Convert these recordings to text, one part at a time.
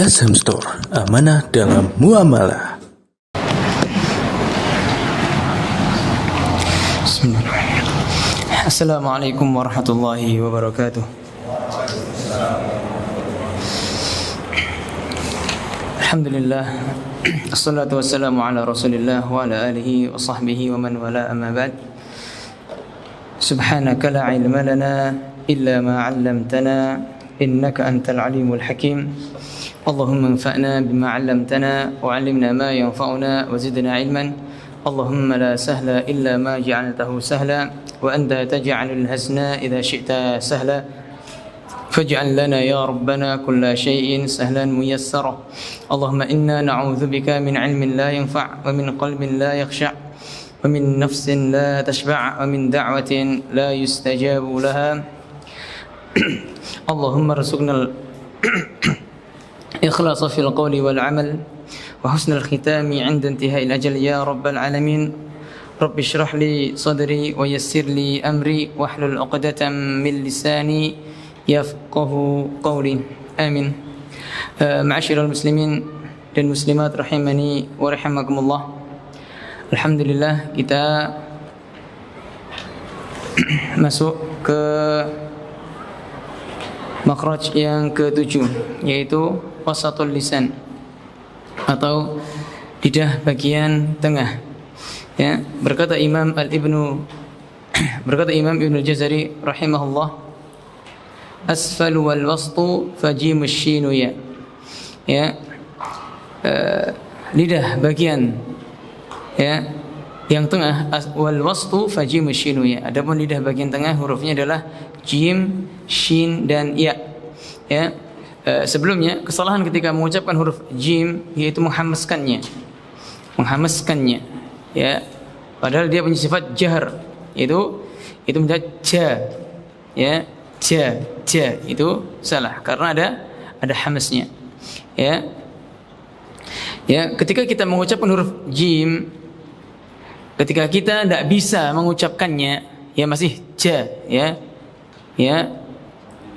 SM Store, amanah dalam muamalah. Bismillahirrahmanirrahim. Assalamualaikum warahmatullahi wabarakatuh. Alhamdulillah. Assalatu wassalamu ala Rasulillah wa ala alihi wa sahbihi wa man wala, amma ba'd. Subhanaka la ilma lana illa ma 'allamtana innaka antal alimul hakim. Allahumma anfa'na bima 'allamtana wa 'allimna ma yanfa'una wa zidna 'ilman. Allahumma la sahla illa ma ja'altahu sahla wa anta taj'alul hazna idza syi'ta sahla faj'al lana ya rabbana kulla shay'in sahlan muyassara. Allahumma inna na'udzu bika min 'ilmin la yanfa' wa min qalbin la yakhsha' wa min nafsin la tashba' wa min da'watin la yustajabu laha. Allahumma rzuqna ikhlasa fil qawli wal 'amal wa husnal khitami 'inda intihai al-ajal ya rabbal alamin. Rabbi shrah li sadri wa yassir li amri wahlul 'uqdatam min lisani yafqahu qawli. Amin. Ma'asyiral muslimin dan muslimat rahimani wa rahimakumullah. Alhamdulillah, kita masuk ke makhraj yang ke-7, yaitu wasatul lisan atau lidah bagian tengah. Ya, berkata Imam Ibnu Jazari rahimahullah, asfalu wal wastu fajimus shinu ya. Ya, lidah bagian ya yang tengah wal wastu fajimus shinu ya. Adapun lidah bagian tengah hurufnya adalah jim, shin dan ya. Ya. Sebelumnya kesalahan ketika mengucapkan huruf jim yaitu menghamaskannya, ya, padahal dia punya sifat jahr, itu menjadi ja, ya, ja itu salah karena ada hamasnya, ya. Ketika kita mengucapkan huruf jim, ketika kita tidak bisa mengucapkannya, ya masih ja, ya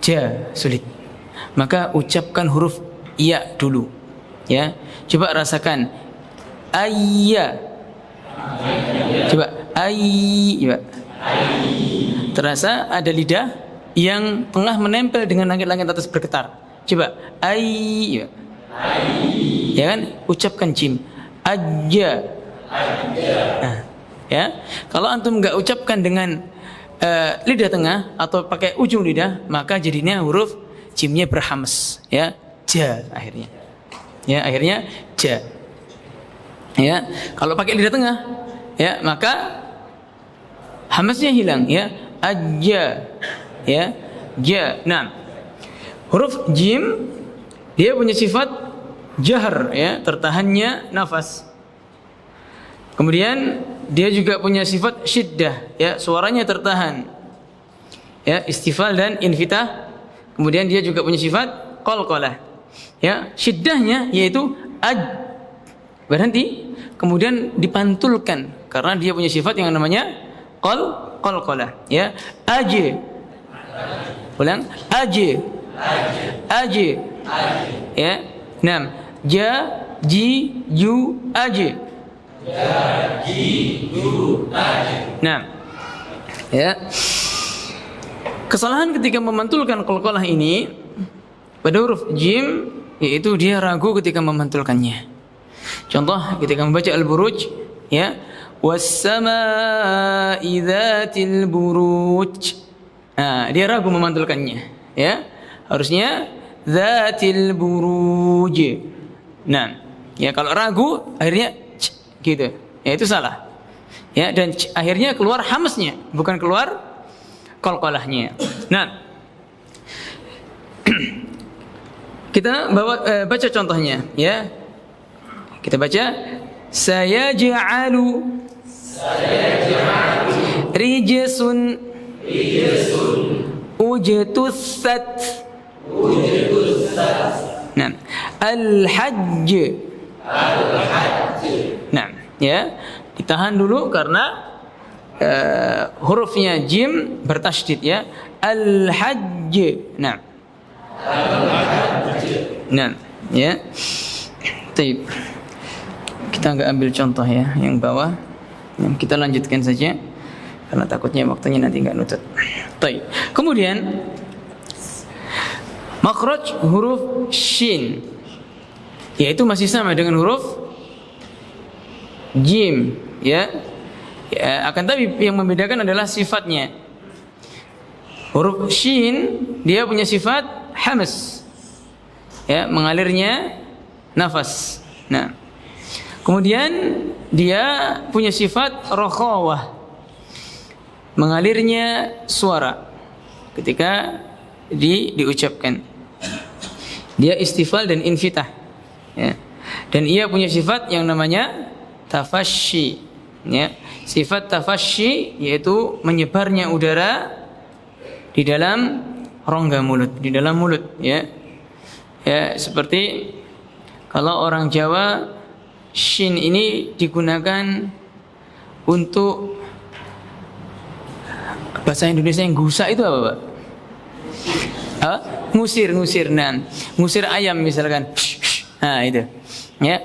ja sulit, maka ucapkan huruf ya dulu, ya. Coba rasakan ayya, coba ayya, terasa ada lidah yang tengah menempel dengan langit-langit atas bergetar. Coba ayya, ya kan, ucapkan jim aja. Nah, ya, kalau antum nggak ucapkan dengan lidah tengah atau pakai ujung lidah, maka jadinya huruf jimnya berhamas, ya, ja akhirnya, ja. Ya, kalau pakai lidah tengah, ya, maka hamasnya hilang, ya, aja, ya, ja. Nah, huruf jim dia punya sifat jahr, ya, tertahannya nafas. Kemudian dia juga punya sifat syiddah, ya, suaranya tertahan, ya, istifal dan infitah. Kemudian dia juga punya sifat qalqalah, ya, syiddahnya yaitu berhenti, kemudian dipantulkan karena dia punya sifat yang namanya qalqalah, ya, aje, ulang, aje, ya, nam, ja, ji, ju, aje, nam, ya. Kesalahan ketika memantulkan qalqalah ini pada huruf jim, yaitu dia ragu ketika memantulkannya. Contoh ketika membaca al-buruj, ya, was-samaa'i dzatil buruj. Nah, dia ragu memantulkannya, ya. Harusnya dzatil buruj. Nah, ya, kalau ragu akhirnya gitu, ya, itu salah, ya, dan akhirnya keluar hamasnya, bukan keluar qalqalahnya. Nah, kita baca contohnya, ya. Kita baca sayaj'alu rijsun ujtussat. Nah, al-hajj. Nah, ya, ditahan dulu karena hurufnya jim bertasydid, ya, al-hajj. Nah, Ya. Baik. Kita enggak ambil contoh ya yang bawah. Kita lanjutkan saja karena takutnya waktunya nanti enggak nutut. Baik. Kemudian makhraj huruf shin, yaitu masih sama dengan huruf jim, ya. Akan tapi yang membedakan adalah sifatnya. Huruf shin dia punya sifat hamas, ya, mengalirnya nafas. Nah, kemudian dia punya sifat rokhawah, mengalirnya suara ketika diucapkan. Dia istifal dan infitah, ya. Dan ia punya sifat yang namanya tafasyi, ya. Sifat tafasyi yaitu menyebarnya udara di dalam rongga mulut, di dalam mulut, ya. Ya, seperti kalau orang Jawa, shin ini digunakan untuk bahasa Indonesia yang gusa itu apa, Pak? Ngusir. Nah, ngusir ayam misalkan. Nah, itu. Ya,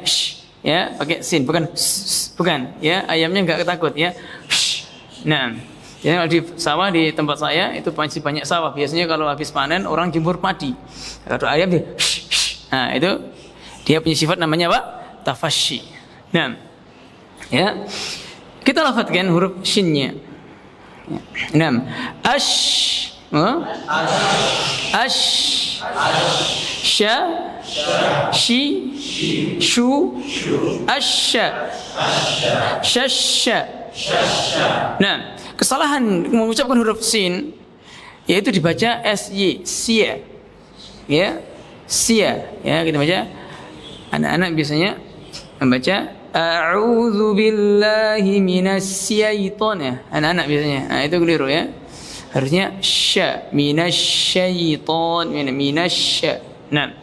ya, pakai sin, bukan ya, ayamnya enggak ketakut, ya. Nah, jadi kalau di sawah di tempat saya itu masih banyak sawah. Biasanya kalau habis panen orang jemur padi. Kalau ayam dia, nah itu dia punya sifat namanya apa? Tafasyi. Nah, ya, kita lafadzkan huruf shinnya. Nah, ash, sha, shi, shu, asha, shasha. Nah, kesalahan mengucapkan huruf sin yaitu dibaca sy, sia, ya, sia, ya, kita baca. Anak-anak biasanya membaca a'udzu billahi minasyaitonir. Anak-anak biasanya, nah itu keliru, ya. Harusnya sya, minasyaiton, minasya. Nah,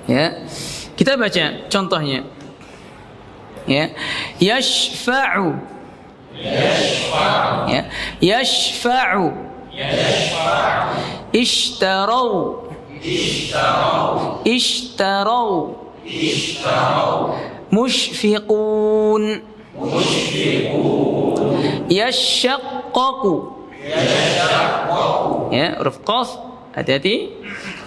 ya, kita baca contohnya, ya, yashfa'u, ya, yashfa'u, ishtarau, mushfiqun, yashaqqaqu, ya, huruf qaf hati-hati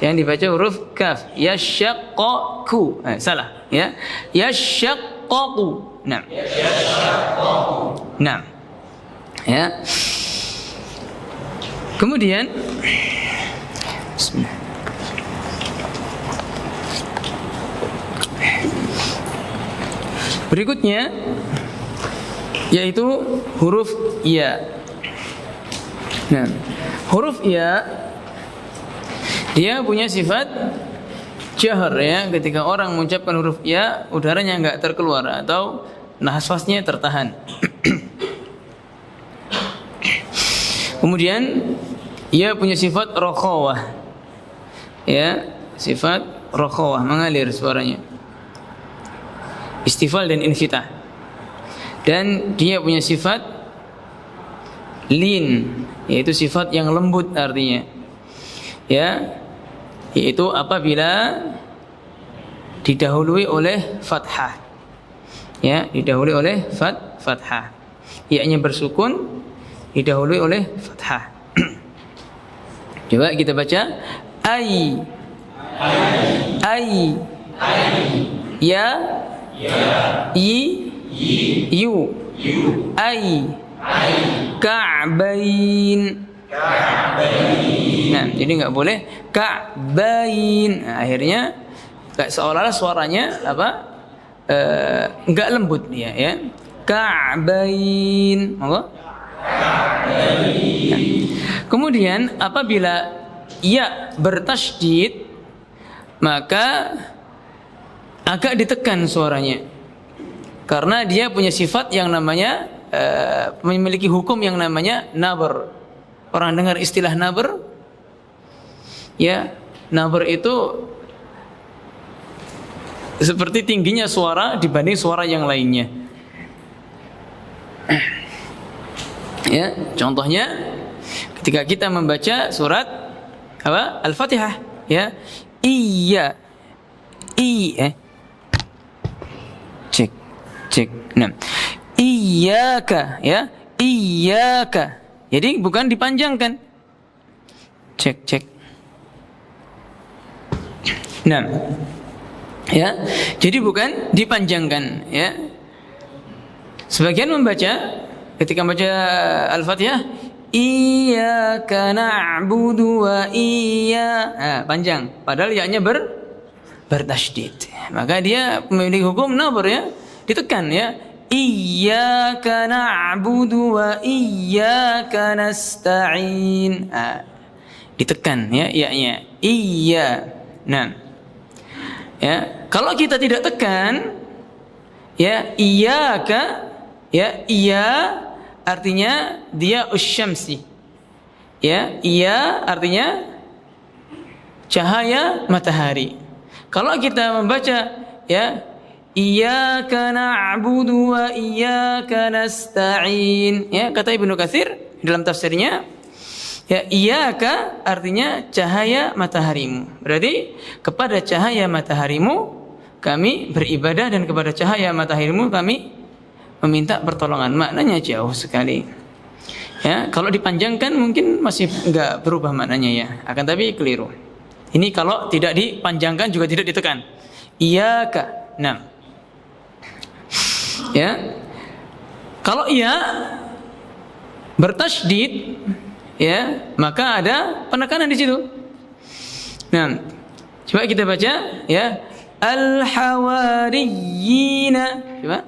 jangan dibaca huruf kaf. Yashaqqaqu, salah, ya, yashaqqaqu. Nah, ya, kemudian bismillah. Berikutnya yaitu huruf ya. Nah, huruf ya dia punya sifat jahar, ya. Ketika orang mengucapkan huruf ya, udaranya enggak terkeluar atau nafasnya tertahan. Kemudian ia punya sifat rokhawah, ya, sifat rokhawah, mengalir suaranya, istifal dan infitah. Dan dia punya sifat lin, yaitu sifat yang lembut artinya, ya, yaitu apabila didahului oleh fathah, ya, didahului oleh fathah, ia-nya bersukun didahului oleh fathah. Coba kita baca ai, ya, i, yu, ai, ka'bain. Nah, jadi nggak boleh ka'bain. Nah, akhirnya seolah-olah suaranya apa? Nggak lembut dia, ya. Ka'bain. Monggo. Nah, kemudian apabila ya bertasydid maka agak ditekan suaranya, karena dia punya sifat yang namanya memiliki hukum yang namanya nabr. Orang dengar istilah nabr, ya, nabr itu seperti tingginya suara dibanding suara yang lainnya. Ya, contohnya ketika kita membaca surat apa? Al-Fatihah, ya. Iya. Cek, cek. Nah, iyyaka, ya, iyyaka. Jadi bukan dipanjangkan. Cek, cek. Nah, ya, jadi bukan dipanjangkan, ya. Sebagian membaca ketika membaca Al-Fatihah, iyyaka na'budu wa panjang, padahal ya-nya bertasydid. Maka dia memiliki hukum nabr, ya, ditekan, ya. Iyyaka na'budu wa iyyaka nasta'in. Ditekan, ya, ya-nya. Iya. Nah, ya, kalau kita tidak tekan, ya, iyyaka, ya, iya artinya dia usyamsi. Ya, iya artinya cahaya matahari. Kalau kita membaca, ya, iyyaka na'budu wa iyyaka nasta'in, ya, kata Ibnu Katsir dalam tafsirnya, ya, iyyaka artinya cahaya mataharimu. Berarti kepada cahaya mataharimu kami beribadah dan kepada cahaya mataharimu kami meminta pertolongan. Maknanya jauh sekali. Ya, kalau dipanjangkan mungkin masih enggak berubah maknanya, ya. Akan tapi keliru. Ini kalau tidak dipanjangkan juga tidak ditekan. Iyyaka. Nah. Ya. Kalau iya bertasydid, ya, maka ada penekanan di situ. Nah, coba kita baca, ya. Al-hawariyina. Coba.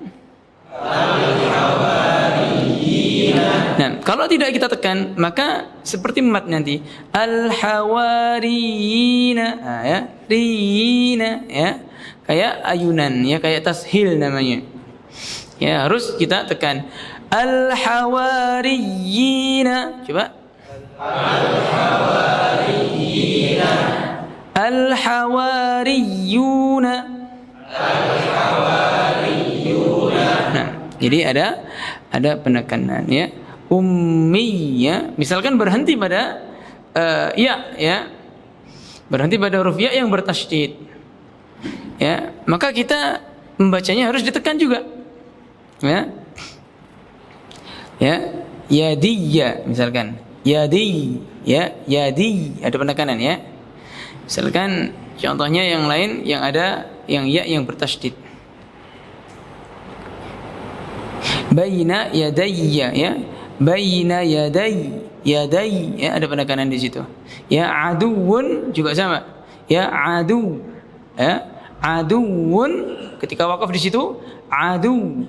Al-hawariyina. Nah, kalau tidak kita tekan, maka seperti mat nanti. Al-hawariyina. Nah, ya. Rina, ya. Kayak ayunan, ya, kayak tashil namanya. Ya, harus kita tekan. Al-hawariyina. Coba. Al-hawariyina. Al-hawariyuna. Al-hawariyuna. Nah, jadi ada penekanan, ya. Ummi, ya. Misalkan berhenti pada ya, ya. Berhenti pada huruf ya yang bertasydid. Ya, maka kita membacanya harus ditekan juga. Ya. Ya, yadiyya misalkan. Yadi, ya, yadi, ada penekanan, ya. Misalkan contohnya yang lain yang ada yang ya yang bertasydid. Baina yadayya, ya. Baina yaday, yaday, ya, ada penekanan di situ. Ya, aduun juga sama. Ya, adu. Ya, aduun ketika wakaf di situ adu.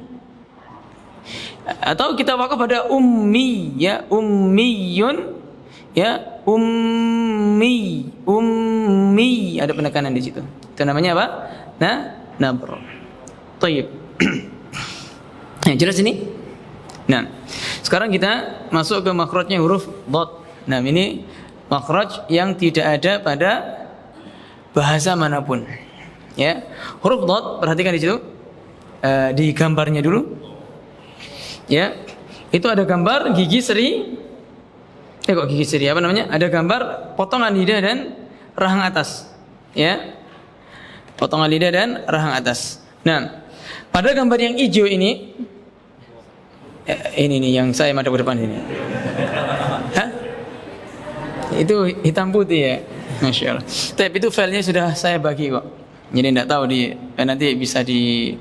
Atau kita wakaf pada ummi, ya, ummiyun, ya, ummi, ummi, ada penekanan di situ. Itu namanya apa? Nabr. Tayyib. Nah, jelas ini? Nah, sekarang kita masuk ke makhrajnya huruf dhad. Nah, ini makhraj yang tidak ada pada bahasa manapun. Ya, huruf dhad, perhatikan di situ. Di gambarnya dulu. Ya, itu ada gambar gigi seri. Kok gigi seri, apa namanya? Ada gambar potongan lidah dan rahang atas. Ya, potongan lidah dan rahang atas. Nah, pada gambar yang hijau ini, ini nih yang saya madep ke depan ini. Hah? Itu hitam putih, ya. Masya Allah. Tapi itu filenya sudah saya bagi kok. Jadi tidak tahu nanti bisa di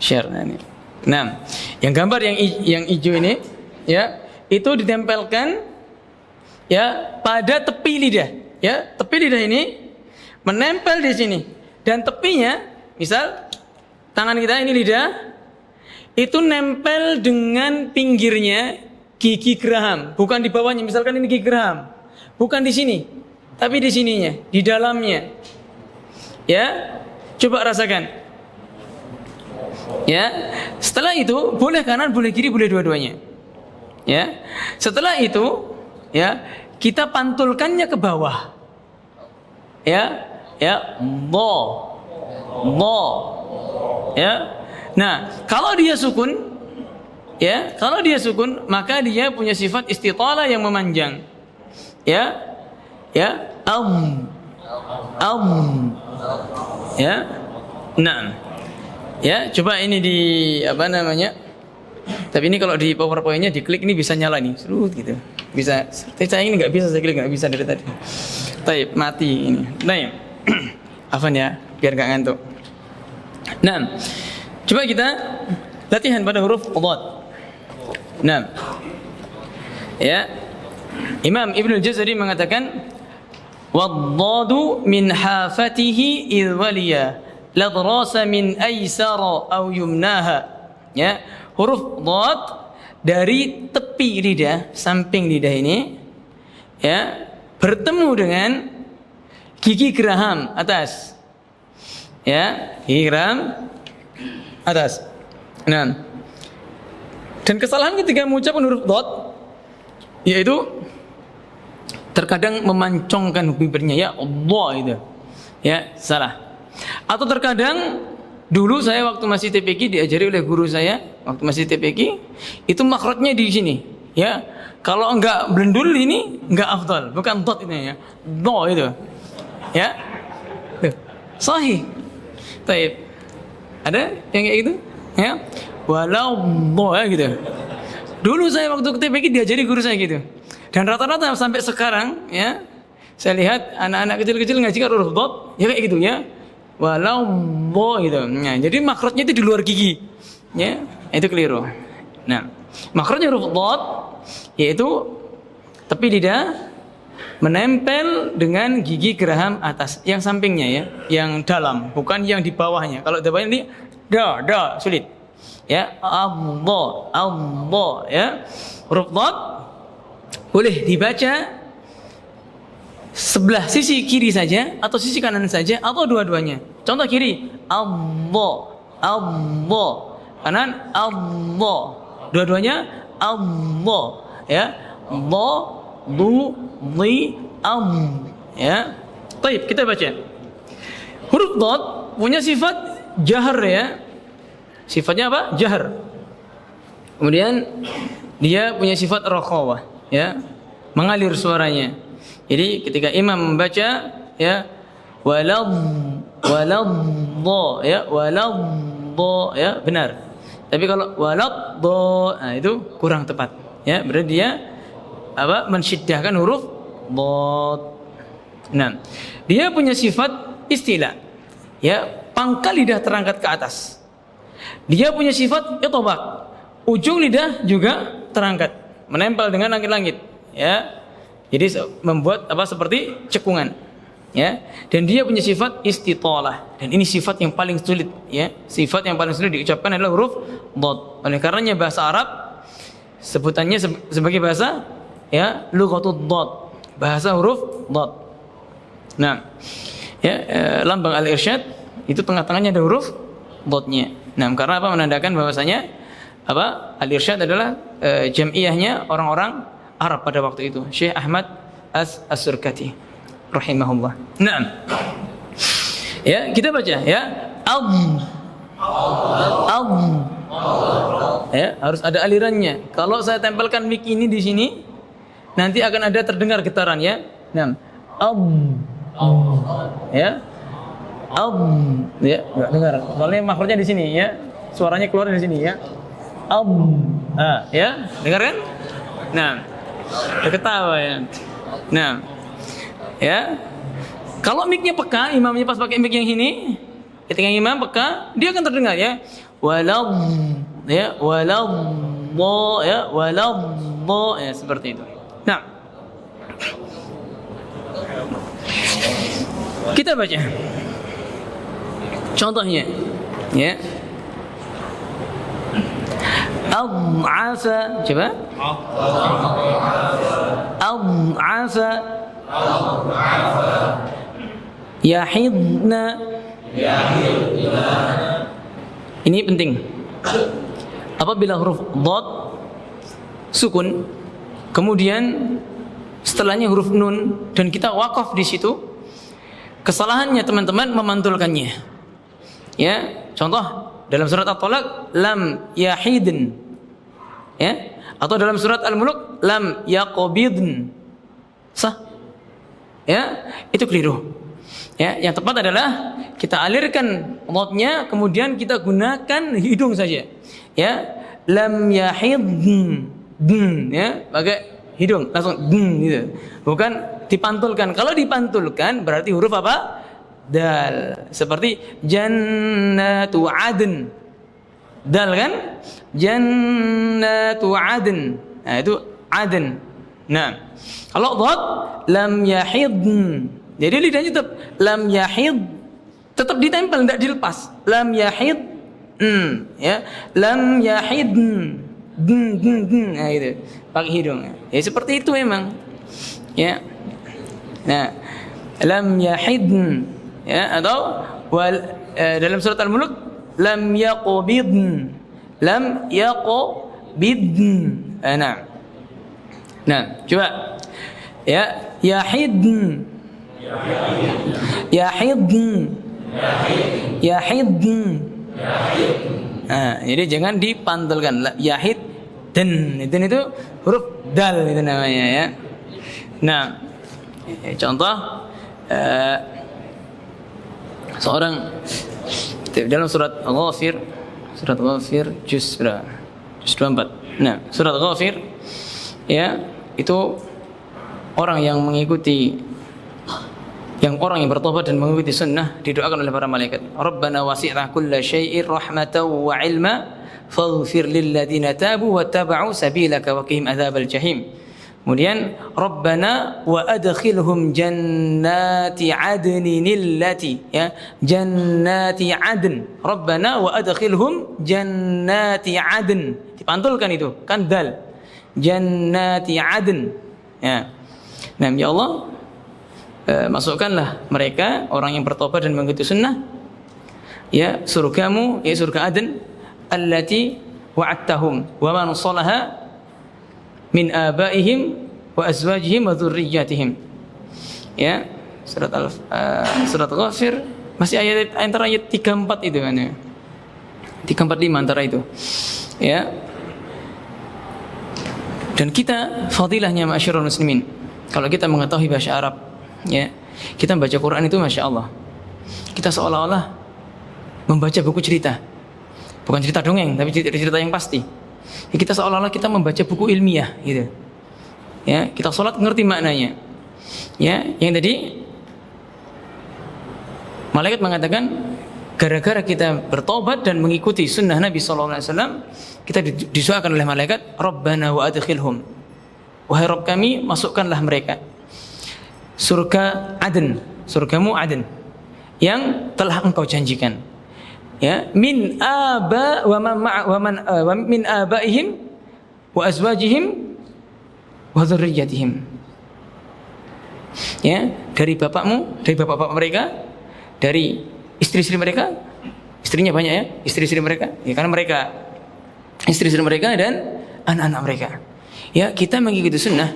share nanti. Nah, yang gambar yang hijau ini, ya, itu ditempelkan, ya, pada tepi lidah, ya. Tepi lidah ini menempel di sini dan tepinya, misal tangan kita ini lidah, itu nempel dengan pinggirnya gigi geraham, bukan di bawahnya. Misalkan ini gigi geraham, bukan di sini, tapi di sininya, di dalamnya. Ya, coba rasakan. Ya, setelah itu boleh kanan, boleh kiri, boleh dua-duanya. Ya, setelah itu, ya, kita pantulkannya ke bawah. Ya, ya, bo, ya. Nah, kalau dia sukun, ya, kalau dia sukun, maka dia punya sifat istitalah yang memanjang. Ya, ya, ya, Nah, ya coba ini di apa namanya? Tapi ini kalau di PowerPoint-nya diklik ini bisa nyala nih, serut gitu. Bisa. Saya ini nggak bisa, saya klik nggak bisa dari tadi. Taib, mati ini. Nah, Afan ya, biar nggak ngantuk. Nah, coba kita latihan pada huruf dhad. Nah, ya, Imam Ibnu Jazari mengatakan, "Wad-dhadu min hafatihi idh waliya, ladrasa min aysara aw yumnaha." Ya, huruf dhad dari tepi lidah, samping lidah ini, ya, bertemu dengan gigi geraham atas. Ya, gigi geraham atas. Nah, dan kesalahan ketika mengucapkan huruf dhad yaitu terkadang memancongkan bibirnya, ya Allah itu. Ya, salah. Atau terkadang dulu saya waktu masih TPQ diajari oleh guru saya waktu masih TPQ itu makhrajnya di sini, ya. Kalau enggak blendul ini enggak afdal, bukan dhad ini ya. Do itu. Ya. Tuh. Sahih. Baik. Ada yang kayak gitu? Ya. Walau do ya gitu. Dulu saya waktu ke TPQ diajari guru saya gitu. Dan rata-rata sampai sekarang ya, saya lihat anak-anak kecil-kecil ngaji kan huruf dhad ya kayak gitu ya. Walau bo gitu. Nah, jadi makhrajnya itu di luar gigi. Ya, itu keliru. Nah, makhrajnya huruf dhad yaitu tepi lidah menempel dengan gigi geraham atas yang sampingnya ya, yang dalam, bukan yang di bawahnya. Kalau di bawahnya ini da sulit. Ya, Allah ya. Huruf dhad boleh dibaca sebelah sisi kiri saja atau sisi kanan saja atau dua-duanya. Contoh kiri, Allah. Kanan, Allah. Dua-duanya Allah, ya. Allah, du, li, ya. Baik, kita baca. Huruf dhad punya sifat jahar ya. Sifatnya apa? Jahar. Kemudian dia punya sifat rakhawah, ya. Mengalir suaranya. Jadi ketika imam membaca ya walad ya benar. Tapi kalau walad nah itu kurang tepat ya, berarti dia apa mensyiddahkan huruf dhad. Nah, dia punya sifat istila. Ya, pangkal lidah terangkat ke atas. Dia punya sifat itbaq. Ujung lidah juga terangkat, menempel dengan langit-langit ya. Jadi membuat apa seperti cekungan, ya. Dan dia punya sifat istitalah. Dan ini sifat yang paling sulit, ya. Sifat yang paling sulit diucapkan adalah huruf dhad. Oleh karenanya bahasa Arab sebutannya sebagai bahasa ya lughatud dhad, bahasa huruf dhad. Nah, ya lambang al-irsyad itu tengah-tengahnya ada huruf dhadnya. Nah, karena apa menandakan bahwasanya apa al-irsyad adalah jam'iyahnya orang-orang Arab pada waktu itu, Syekh Ahmad As-Surkati rahimahullah. Naam. Ya, kita baca ya. Ya, harus ada alirannya. Kalau saya tempelkan mic ini di sini, nanti akan ada terdengar getaran ya. Naam. Ya. Ya, enggak dengar. Soalnya makhrajnya di sini ya. Suaranya keluar dari sini ya. Ya, dengar kan? Nah, ketawa ya. Nah, ya. Kalau mic-nya peka, imamnya pas pakai mic yang ini, ketika imam peka, dia akan terdengar ya. Ya, ya seperti itu. Nah, kita baca contohnya, ya. Al-asa, coba. Al-asa. Yahidna. Ini penting. Apabila huruf dhad sukun, kemudian setelahnya huruf nun dan kita wakaf di situ, kesalahannya teman-teman memantulkannya. Ya, contoh dalam surat At-Talaq lam yahidn, ya, atau dalam surat Al-Mulk lam yaqbidn, sah, ya, itu keliru. Ya, yang tepat adalah kita alirkan dhatnya kemudian kita gunakan hidung saja. Ya, lam yahidn, ya, pakai hidung langsung gitu. Bukan dipantulkan. Kalau dipantulkan berarti huruf apa? Dal. Seperti jannatu adn. Dal kan? Jannatu adn. Nah, itu adn. Nah, kalau dhat lam yahidn. Jadi lidahnya tetap lam yahid, tetap ditempel, tidak dilepas. Lam yahid, ya, lam yahid, nah itu pakai hidung. Ya seperti itu memang, ya. Nah, lam yahid, ya, atau dalam surat Al-Mulk, lam yaqbidn, lam yaqbidn. Nah, coba, ya, yahidn. Yahidn. Nah, jadi jangan dipantulkan. Yahid dan itu huruf dal itu namanya, ya. Nah, contoh seorang dalam surat Ghafir juz 24. Nah, surat Ghafir, ya, itu orang yang mengikuti, orang yang bertobat dan mengikuti sunnah didoakan oleh para malaikat. Rabbana wasi'ta kulla syai'in rahmatan wa 'ilma faghfir lil ladzina tabu wattaba'u sabilaka wa qihim adzabal jahim. Kemudian Rabbana wa adkhilhum jannati 'adnin allati, ya, jannati 'adn. Rabbana wa adkhilhum jannati 'adn. Dipantulkan itu, kan dal. Jannati 'adn. Ya. Nah, ya Allah, masukkanlah mereka, orang yang bertobat dan mengikuti sunnah, ya, surgamu, ya, surga Aden allati wa'adtahum wa man salaha min abaihim wa azwajihim wa dzurriyyatihim. Ya, surat Ghafir masih antara ayat 34 itu kan, ya. 345 antara itu. Ya. Dan kita fadilahnya ma'asyiral muslimin, kalau kita mengetahui bahasa Arab, ya, kita membaca Quran itu masya Allah, kita seolah-olah membaca buku cerita, bukan cerita dongeng, tapi cerita yang pasti. Ya, kita seolah-olah kita membaca buku ilmiah, gitu. Ya, kita sholat ngerti maknanya. Ya, yang tadi malaikat mengatakan, gara-gara kita bertobat dan mengikuti sunnah Nabi SAW, kita disuarakan oleh malaikat, Rabbana wa adkhilhum, wahai Rabb kami, masukkanlah mereka surga Aden, surgamu Aden yang telah engkau janjikan, ya, min aba wa min abaihim wa azwajihim wa dzurriyyatihim, ya, dari bapakmu, dari bapak-bapak mereka, dari istri-istri mereka, istrinya banyak, ya, istri-istri mereka, ya, karena mereka istri-istri mereka dan anak-anak mereka. Ya, kita mengikuti sunnah,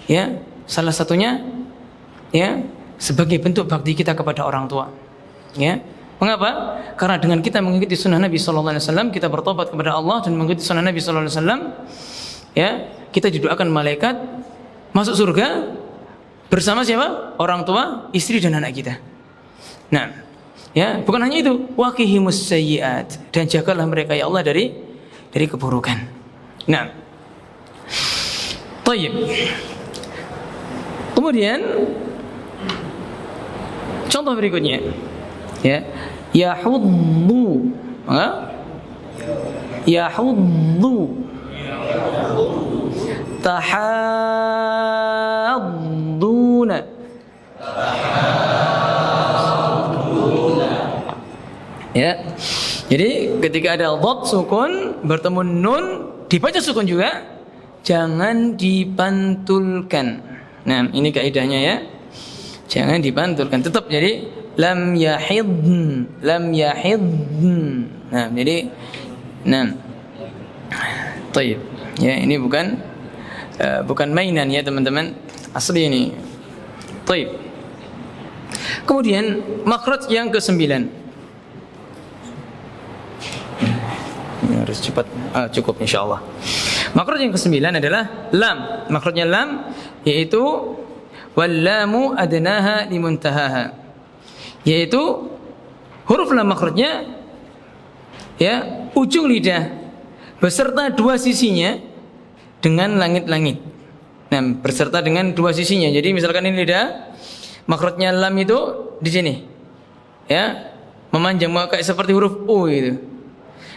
ya, salah satunya, ya, sebagai bentuk bakti kita kepada orang tua. Ya, mengapa? Karena dengan kita mengikuti sunnah Nabi Sallallahu Alaihi Wasallam, kita bertobat kepada Allah dan mengikuti sunnah Nabi Sallallahu Alaihi Wasallam, ya, kita didoakan malaikat masuk surga bersama siapa? Orang tua, istri dan anak kita. Nah, ya, bukan hanya itu, waqihimus sayyiat, dan jagalah mereka ya Allah dari keburukan. Nah, tayyib. Kemudian contoh berikutnya, ya, yahuddu, yahuddu, tahadduna, ya. Jadi ketika ada dhat sukun bertemu nun dibaca sukun juga, jangan dipantulkan. Nah, ini kaidahnya, ya. Jangan dipantulkan, tetap jadi lam yahidn, lam yahidn. Nah, jadi tayyib. Ya, ini bukan mainan, ya, teman-teman. Asli ini. Tayyib. Kemudian makhraj yang ke-9. Harus cepat, cukup insyaallah. Makhraj yang ke-9 adalah lam. Makhrajnya lam yaitu wallamu adnaha limuntahaha, yaitu huruf lam makhrajnya ya ujung lidah beserta dua sisinya dengan langit-langit. Nah, berserta dengan dua sisinya. Jadi misalkan ini lidah, makhrajnya lam itu di sini. Ya, memanjang kayak seperti huruf U gitu.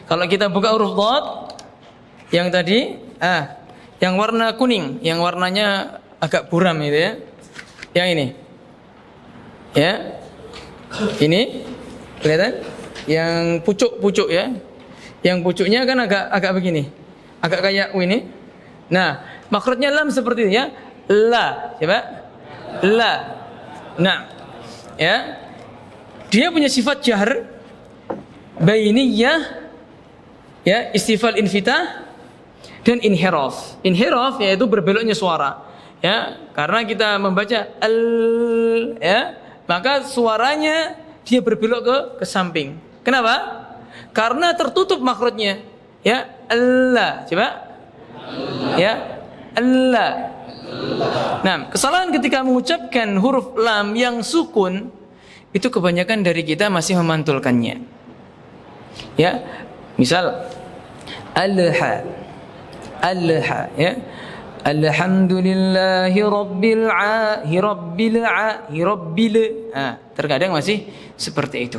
Kalau kita buka huruf dhad yang tadi, yang warna kuning, yang warnanya agak buram itu ya. Yang ini. Ya. Ini kelihatan? Yang pucuk-pucuk ya. Yang pucuknya kan agak begini. Agak kayak U ini. Nah, makhrajnya lam seperti ini ya. La, coba. La. Nah, ya. Dia punya sifat jahr bainiyah ya, istifal infitah dan inhiraf. Inhiraf yaitu berbeloknya suara. Ya, karena kita membaca al ya, maka suaranya dia berbelok ke samping. Kenapa? Karena tertutup makhrajnya. Ya, Allah. Coba. Ya, Allah. Nah, kesalahan ketika mengucapkan huruf lam yang sukun itu kebanyakan dari kita masih memantulkannya. Ya, misal al-ha. Al-ha ya. Alhamdulillahi rabbil rabbil. Terkadang masih seperti itu.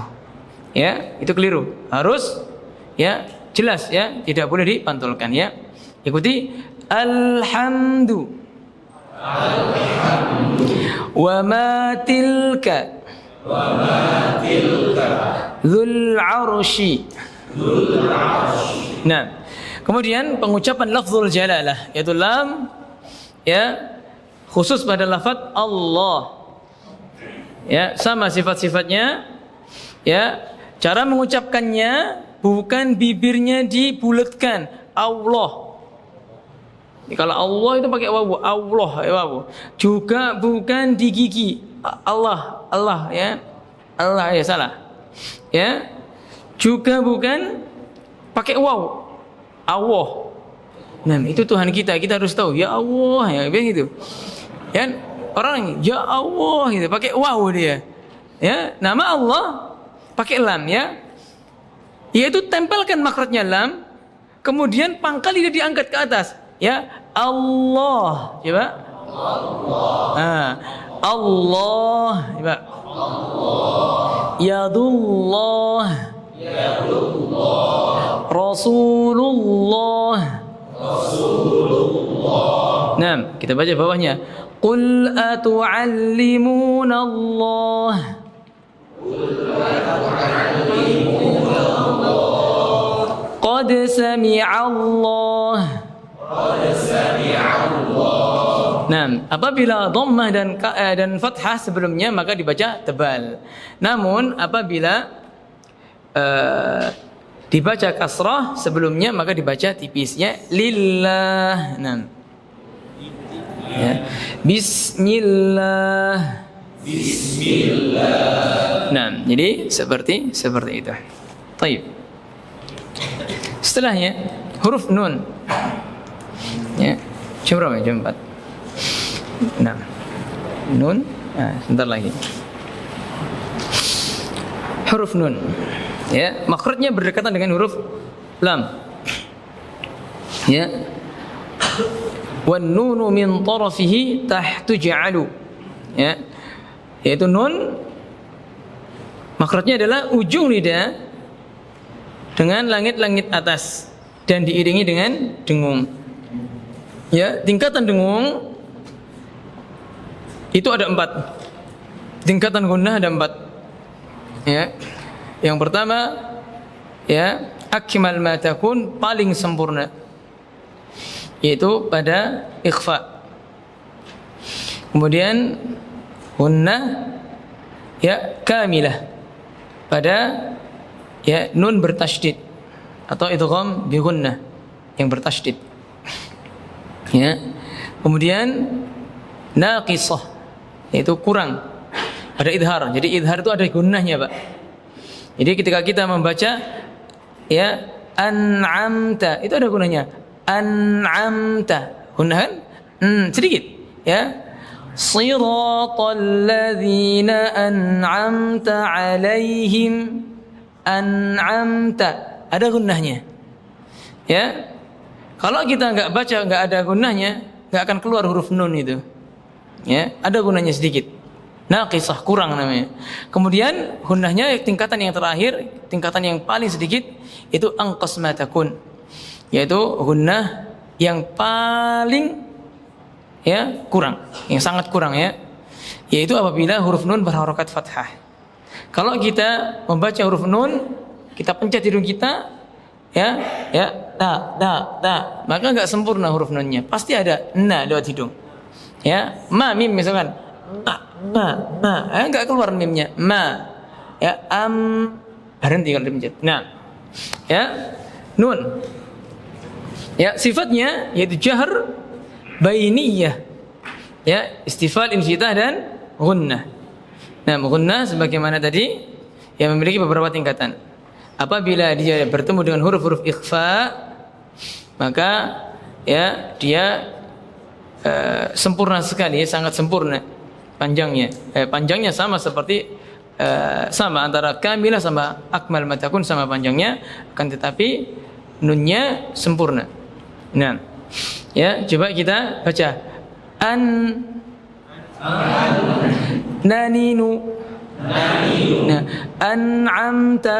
Ya, itu keliru. Harus ya jelas ya, tidak boleh dipantulkan ya. Ikuti alhamdu. Wa ma tilka. Dzul arsy. Nah, kemudian pengucapan lafzul jalalah yaitu lam ya khusus pada lafaz Allah. Ya, sama sifat-sifatnya. Ya, cara mengucapkannya bukan bibirnya dibulatkan Allah. Kalau Allah itu pakai wawu, Allah ya wawu. Juga bukan di gigi. Allah ya. Allah ya salah. Ya. Juga bukan pakai wawu. Allah. Nah, itu Tuhan kita harus tahu. Ya Allah ya begitu. Ya, orang ya Allah gitu pakai wawu dia. Ya, nama Allah pakai lam ya. Yaitu tempelkan makhrajnya lam, kemudian pangkal lidah diangkat ke atas. Ya, Allah. Coba. Allah. Allah. Coba. Allah. Yadullah. Yadullah. Rasulullah. Rasulullah. Nah, kita baca bawahnya. Qul atu'allimuna Allah. Qul atu'allimuna Allah. Qad sami'a Allah. Nah, apabila dhammah dan fathah sebelumnya maka dibaca tebal. Namun apabila dibaca kasrah sebelumnya maka dibaca tipisnya lillah. Nah. Ya. Bismillah. Bismillah. Nah, jadi seperti itu. Baik. Setelahnya huruf nun. Ya, jam berapa? Jam 4. Nah, nun. Sebentar lagi. Huruf nun. Ya, makhrajnya berdekatan dengan huruf lam. Ya. Wan nunu min tarafihi tahtu ja'alu. Ya. Yaitu nun makhrajnya adalah ujung lidah dengan langit-langit atas dan diiringi dengan dengung. Ya, tingkatan dengung itu ada 4. Tingkatan gunnah ada 4. Ya. Yang pertama ya, akmal ma takun, paling sempurna. Yaitu pada ikhfa. Kemudian gunnah ya kamilah pada ya nun bertasydid atau idgham bi gunnah yang bertasydid. Ya. Kemudian naqisah yaitu kurang pada idhar. Jadi idhar itu ada gunnahnya, Pak. Jadi ketika kita membaca ya an'amta itu ada gunnahnya. An'amta. Gunnah kan? Sedikit ya. Siratal ladzina an'amta 'alaihim. an'amta, ada gunnahnya. Ya. Kalau kita enggak baca, enggak ada gunnahnya, enggak akan keluar huruf nun itu. Ya, ada gunnahnya sedikit. Naqisah, kurang namanya. Kemudian gunnahnya tingkatan yang terakhir, tingkatan yang paling sedikit itu anqas ma takun. Yaitu gunnah yang paling ya kurang, yang sangat kurang ya. Yaitu apabila huruf nun berharokat fathah. Kalau kita membaca huruf nun, kita pencet hidung kita, ya, maka enggak sempurna huruf nunnya. Pasti ada na lewat hidung. Ya, ma mim misalkan, enggak keluar mimnya. Ma, ya, berhenti kalau dipencet. Nah, ya, nun. Ya, sifatnya yaitu jahr bainiyah. Ya, istifal, insyitah dan gunnah. Nah, gunnah sebagaimana tadi yang memiliki beberapa tingkatan. Apabila dia bertemu dengan huruf-huruf ikhfa, maka ya dia sempurna sekali, sangat sempurna panjangnya. Panjangnya sama seperti sama antara kamilah sama akmal matakun, sama panjangnya, akan tetapi nunnya sempurna. Nah, ya coba kita baca naninu. Nah, an'amta.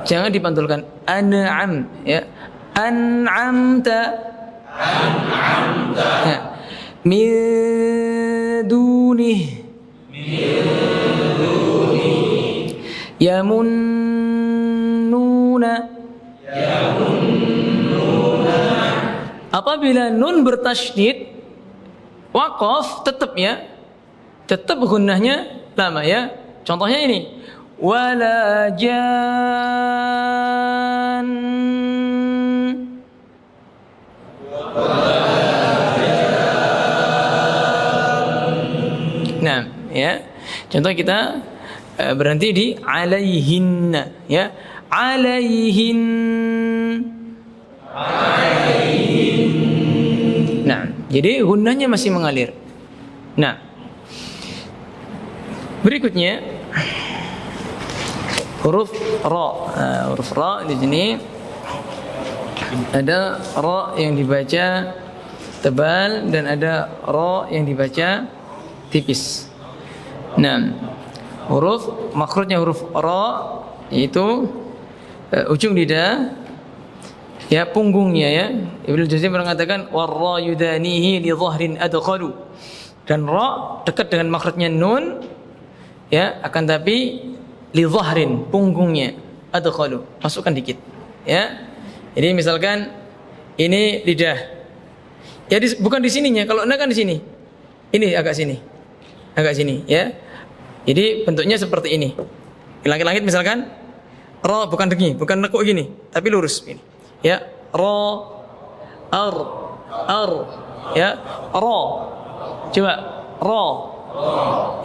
Jangan dipantulkan an'am, ya. An'amta. Ya. Min dunih. Yamunnuna. Apabila nun bertasydid, waqaf tetap ya, tetap gunnahnya lama ya. Contohnya ini, wala jan. Nah, ya. Contoh kita berhenti di alaihin, ya. Alaihin. Nah, jadi gunnahnya masih mengalir. Nah, berikutnya huruf ra. Huruf ra di sini ada ra yang dibaca tebal dan ada ra yang dibaca tipis. Nah, huruf makhrajnya huruf ra yaitu ujung lidah, ya, punggungnya ya. Ibnu Juzai mengatakan warra yudanihi li dhahrin adkhalu. Dan ra dekat dengan makhrajnya nun, ya, akan tapi li dhahrin, punggungnya, adkhalu, masukkan dikit, ya. Jadi misalkan ini lidah. Ya bukan di sininya, kalau enggak kan di sini. Ini agak sini. Agak sini, ya. Jadi bentuknya seperti ini. Langit-langit misalkan ra bukan begini, bukan nekuk gini, tapi lurus ini. Ya, ra, ar, ya, ra. Coba ra.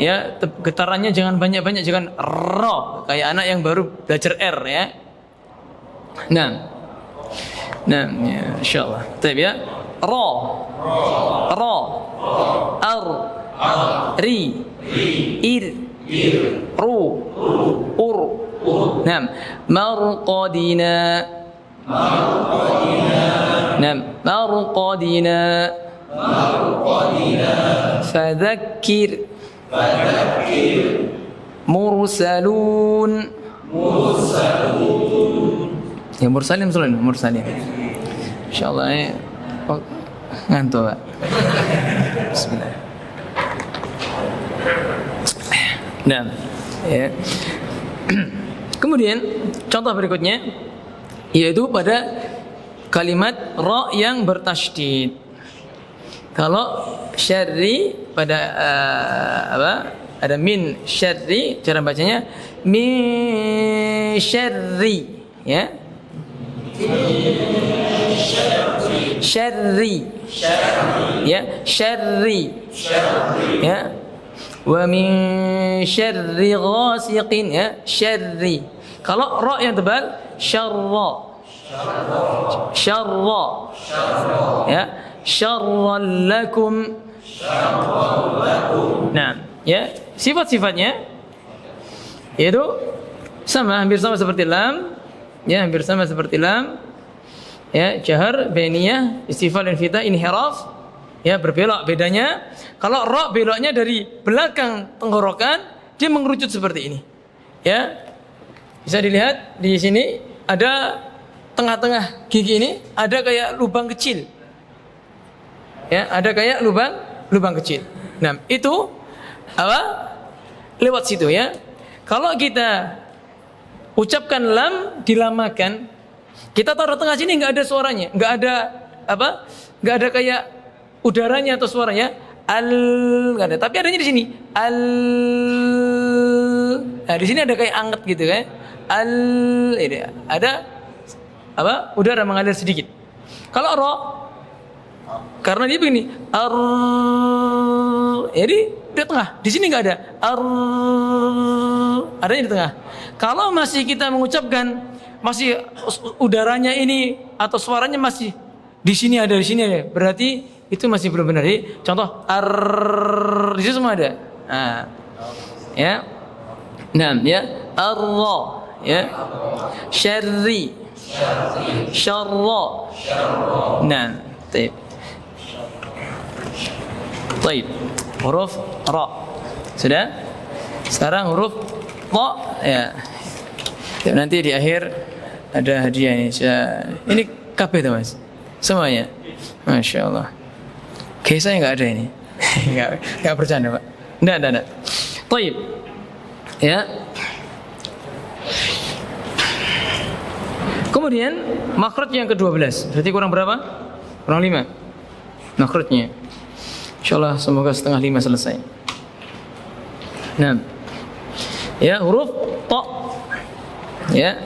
Ya, getarannya jangan banyak-banyak, jangan ra kayak anak yang baru belajar R ya. Nah, ya, insyaallah. Baik ya. Ra, ar, ri, ir, ru, ur. Nah, marqadina. Nah, marqadina. Fadzakir. Mursalun. Ya, mursalin. Insyaallah ya. Oh, ngantuk, Pak. Bismillah. Nah, ya. Kemudian contoh berikutnya yaitu pada kalimat ra yang bertasydid. Kalau syarri pada ada min syarri, cara bacanya min syarri, ya. Syarri, ya, syarri, ya. Wa min syarri ghasiqin, ya, syarri. Kalau ra yang tebal syarra, ya, syarran lakum. Nah, ya, sifat-sifatnya Yaitu hampir sama seperti lam, ya, hampir sama seperti lam. Ya, jahar, bainiyah, istifal, infita, inhiraf, ya, berbelok. Bedanya kalau ra beloknya dari belakang tenggorokan, dia mengerucut seperti ini. Ya. Bisa dilihat di sini ada tengah-tengah gigi ini ada kayak lubang kecil. Ya, ada kayak lubang kecil. Nah, itu apa? Lewat situ ya. Kalau kita ucapkan lam dilamakan, kita taruh tengah sini nggak ada suaranya, nggak ada apa? Nggak ada kayak udaranya atau suaranya. Al nggak ada, tapi adanya di sini. Al. Nah, di sini ada kayak anget gitu kan. Al ini ada apa? Udara mengalir sedikit. Kalau ro, karena dia begini, ar, jadi di tengah. Di sini nggak ada. Ar, adanya di tengah. Kalau masih kita mengucapkan, masih udaranya ini atau suaranya masih di sini ada, berarti itu masih belum benar. Jadi, contoh ar, di situ semua ada. Nah, ya, nah, ya, ar, ya, syarri, syarra, nah, taib, taib, huruf ra, sudah. Sekarang huruf ta, ya. Nanti di akhir ada hadiah ini. Ini kabeh tuh mas, semuanya, masya Allah. Kayak saya nggak ada ini, nggak bercanda pak, nggak. Taib, ya. Kemudian makhraj yang ke-12, berarti kurang berapa? Kurang 5 makhrajnya. Insyaallah semoga setengah 5 selesai. Nah, ya, huruf ta, ya.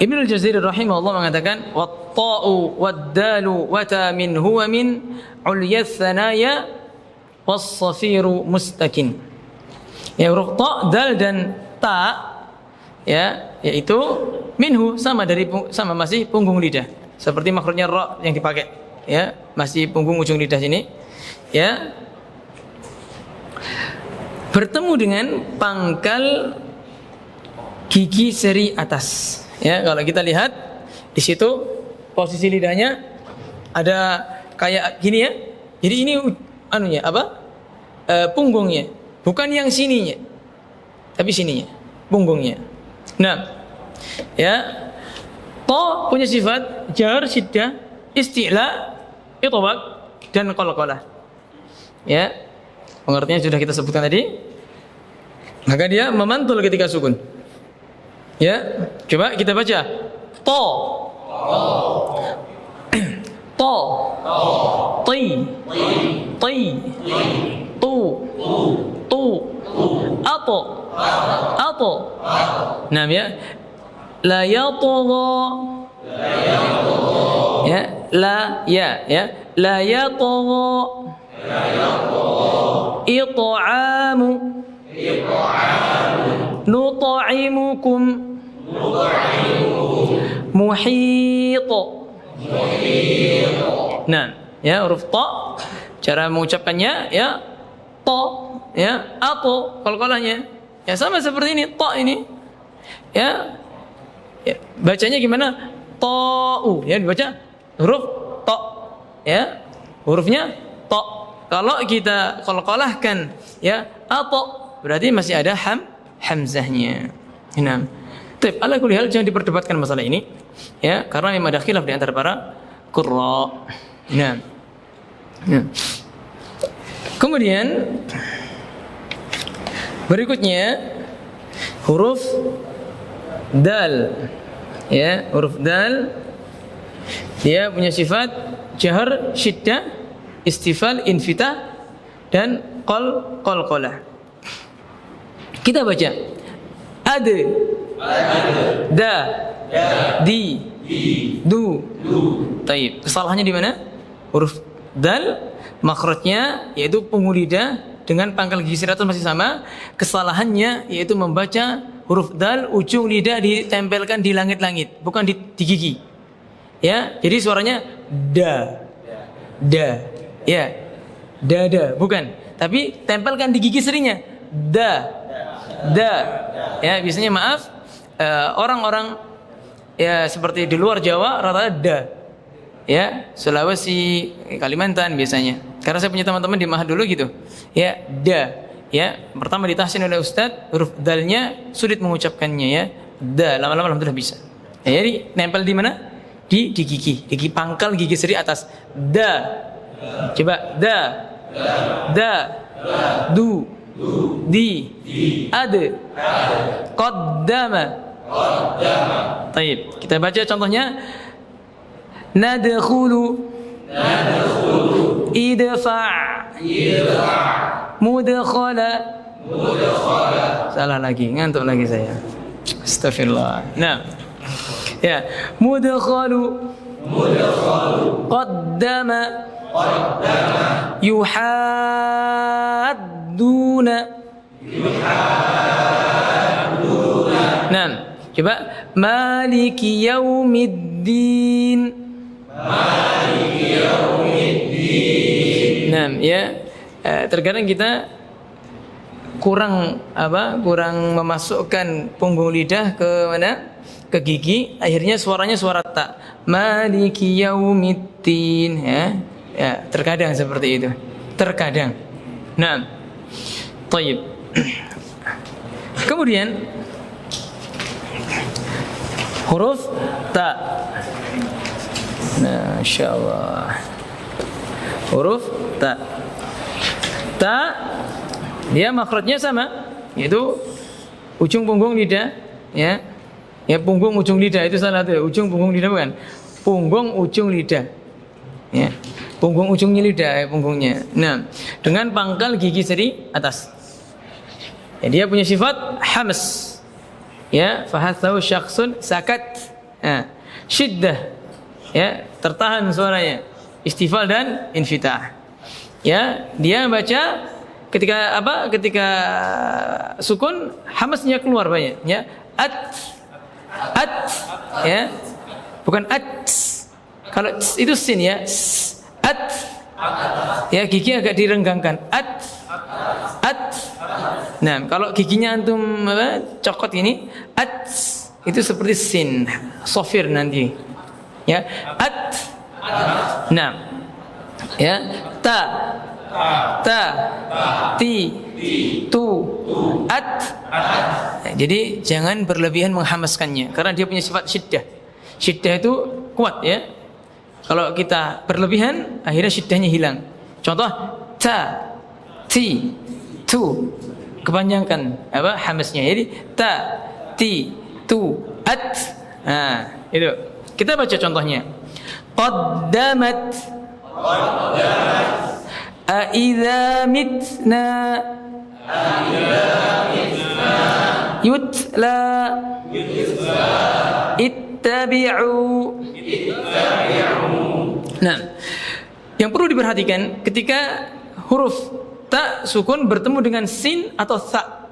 Ibnu al-Jazari rahimahullah mengatakan wat-ta'u wad-dalu wa ta min huwa min ulya tsanaya was-safiru mustakin. Ya, huruf ta, dal dan ta, ya, yaitu minhu sama masih punggung lidah. Seperti makhrajnya ra yang dipakai, ya, masih punggung ujung lidah sini, ya. Bertemu dengan pangkal gigi seri atas. Ya, kalau kita lihat di situ posisi lidahnya ada kayak gini ya. Jadi ini anunya apa? Punggungnya, bukan yang sininya, tapi sininya, punggungnya. Nah, ya, ta punya sifat jar, syiddah, isti'la, itbaq dan qalqalah. Ya, pengertiannya sudah kita sebutkan tadi. Maka dia memantul ketika sukun. Ya, coba kita baca. Ta, ta, ti, ti, tu, ato, nah, ya, la yatgha, ya, la, ya, la yatgha, it'amu, nut'imukum, muhit. Nah, ya, huruf ta, cara mengucapkannya, ya, ta, ya, atau qalqalahnya, ya, sama seperti ini, ta ini, ya, ya, bacanya gimana? Ta'u, ya, dibaca huruf ta, ya, hurufnya ta. Kalau kita qalqalahkan, ya, atau berarti masih ada hamzahnya. Nah, tapi ala kulli hal jangan diperdebatkan masalah ini, ya, karena memang ada khilaf di antara para qurra. Nah, kemudian berikutnya huruf dal, ya, huruf dal dia punya sifat jahar, syiddah, istifal, infitah dan qalqalah. Kita baca ad, da, di, du. Taib. Kesalahannya di mana? Huruf dal makhrajnya yaitu punggung lidah dengan pangkal gigi seri atas masih sama. Kesalahannya yaitu membaca huruf dal ujung lidah ditempelkan di langit-langit, bukan di gigi. Ya, jadi suaranya da. Ya. Da, bukan. Tapi tempelkan di gigi serinya. Da. da. Ya, biasanya maaf orang-orang ya seperti di luar Jawa rata-rata da. Ya, Sulawesi, Kalimantan biasanya. Karena saya punya teman-teman di Mahat dulu gitu. Ya, da. Ya, pertama ditahsin oleh ustaz, huruf dalnya sulit mengucapkannya ya. Da, lama-lama alhamdulillah bisa. Ya, jadi nempel di mana? Di gigi pangkal gigi seri atas. Da. Coba da. Da. Du. Di. Ad. Qaddama. Baik, kita baca contohnya. Nadkhulu. Idfa'. Mudkhala. Salah lagi, ngantuk lagi saya. Astagfirullah. Nah. Ya, mudkhalu. Qaddama. Yuhadduna. Nah, coba maliki yaumiddin. Nah, ya. Terkadang kita kurang memasukkan punggung lidah ke mana? Ke gigi, akhirnya suaranya suara ta. Maliki yaumiddin, ya. Ya, terkadang seperti itu. Terkadang. Nah, thayyib. Kemudian huruf ta. Nah, insyaallah. Huruf ta. Ta dia makhrajnya sama, yaitu ujung punggung lidah, ya. Ya, punggung ujung lidah itu salah tuh. Ujung punggung lidah bukan. Punggung ujung lidah. Ya. Punggung ujungnya lidah ya, punggungnya. Nah, dengan pangkal gigi seri atas. Ya, dia punya sifat hams. Ya, fahathu syakhsun sakat. Nah, syiddah. Ya, tertahan suaranya. Istifal dan infitah. Ya, dia baca ketika ketika sukun hamasnya keluar banyak, ya. At, ya, bukan at. Kalau itu sin ya, at, ya, gigi agak direnggangkan. At. Nah, kalau giginya antum cokot ini, at, itu seperti sin, sofir nanti, ya. At. Nah, ya, ta, ti, tu, at. Nah, jadi jangan berlebihan menghamaskannya karena dia punya sifat syiddah. Syiddah itu kuat, ya. Kalau kita berlebihan akhirnya syiddahnya hilang. Contoh ta, ti, tu, kepanjangkan hamasnya. Jadi ta, ti, tu, at. Nah, itu. Kita baca contohnya. Qaddamat. Aidza mitna. Yutla. Ittabi'u. Nah, yang perlu diperhatikan ketika huruf ta sukun bertemu dengan sin atau tha,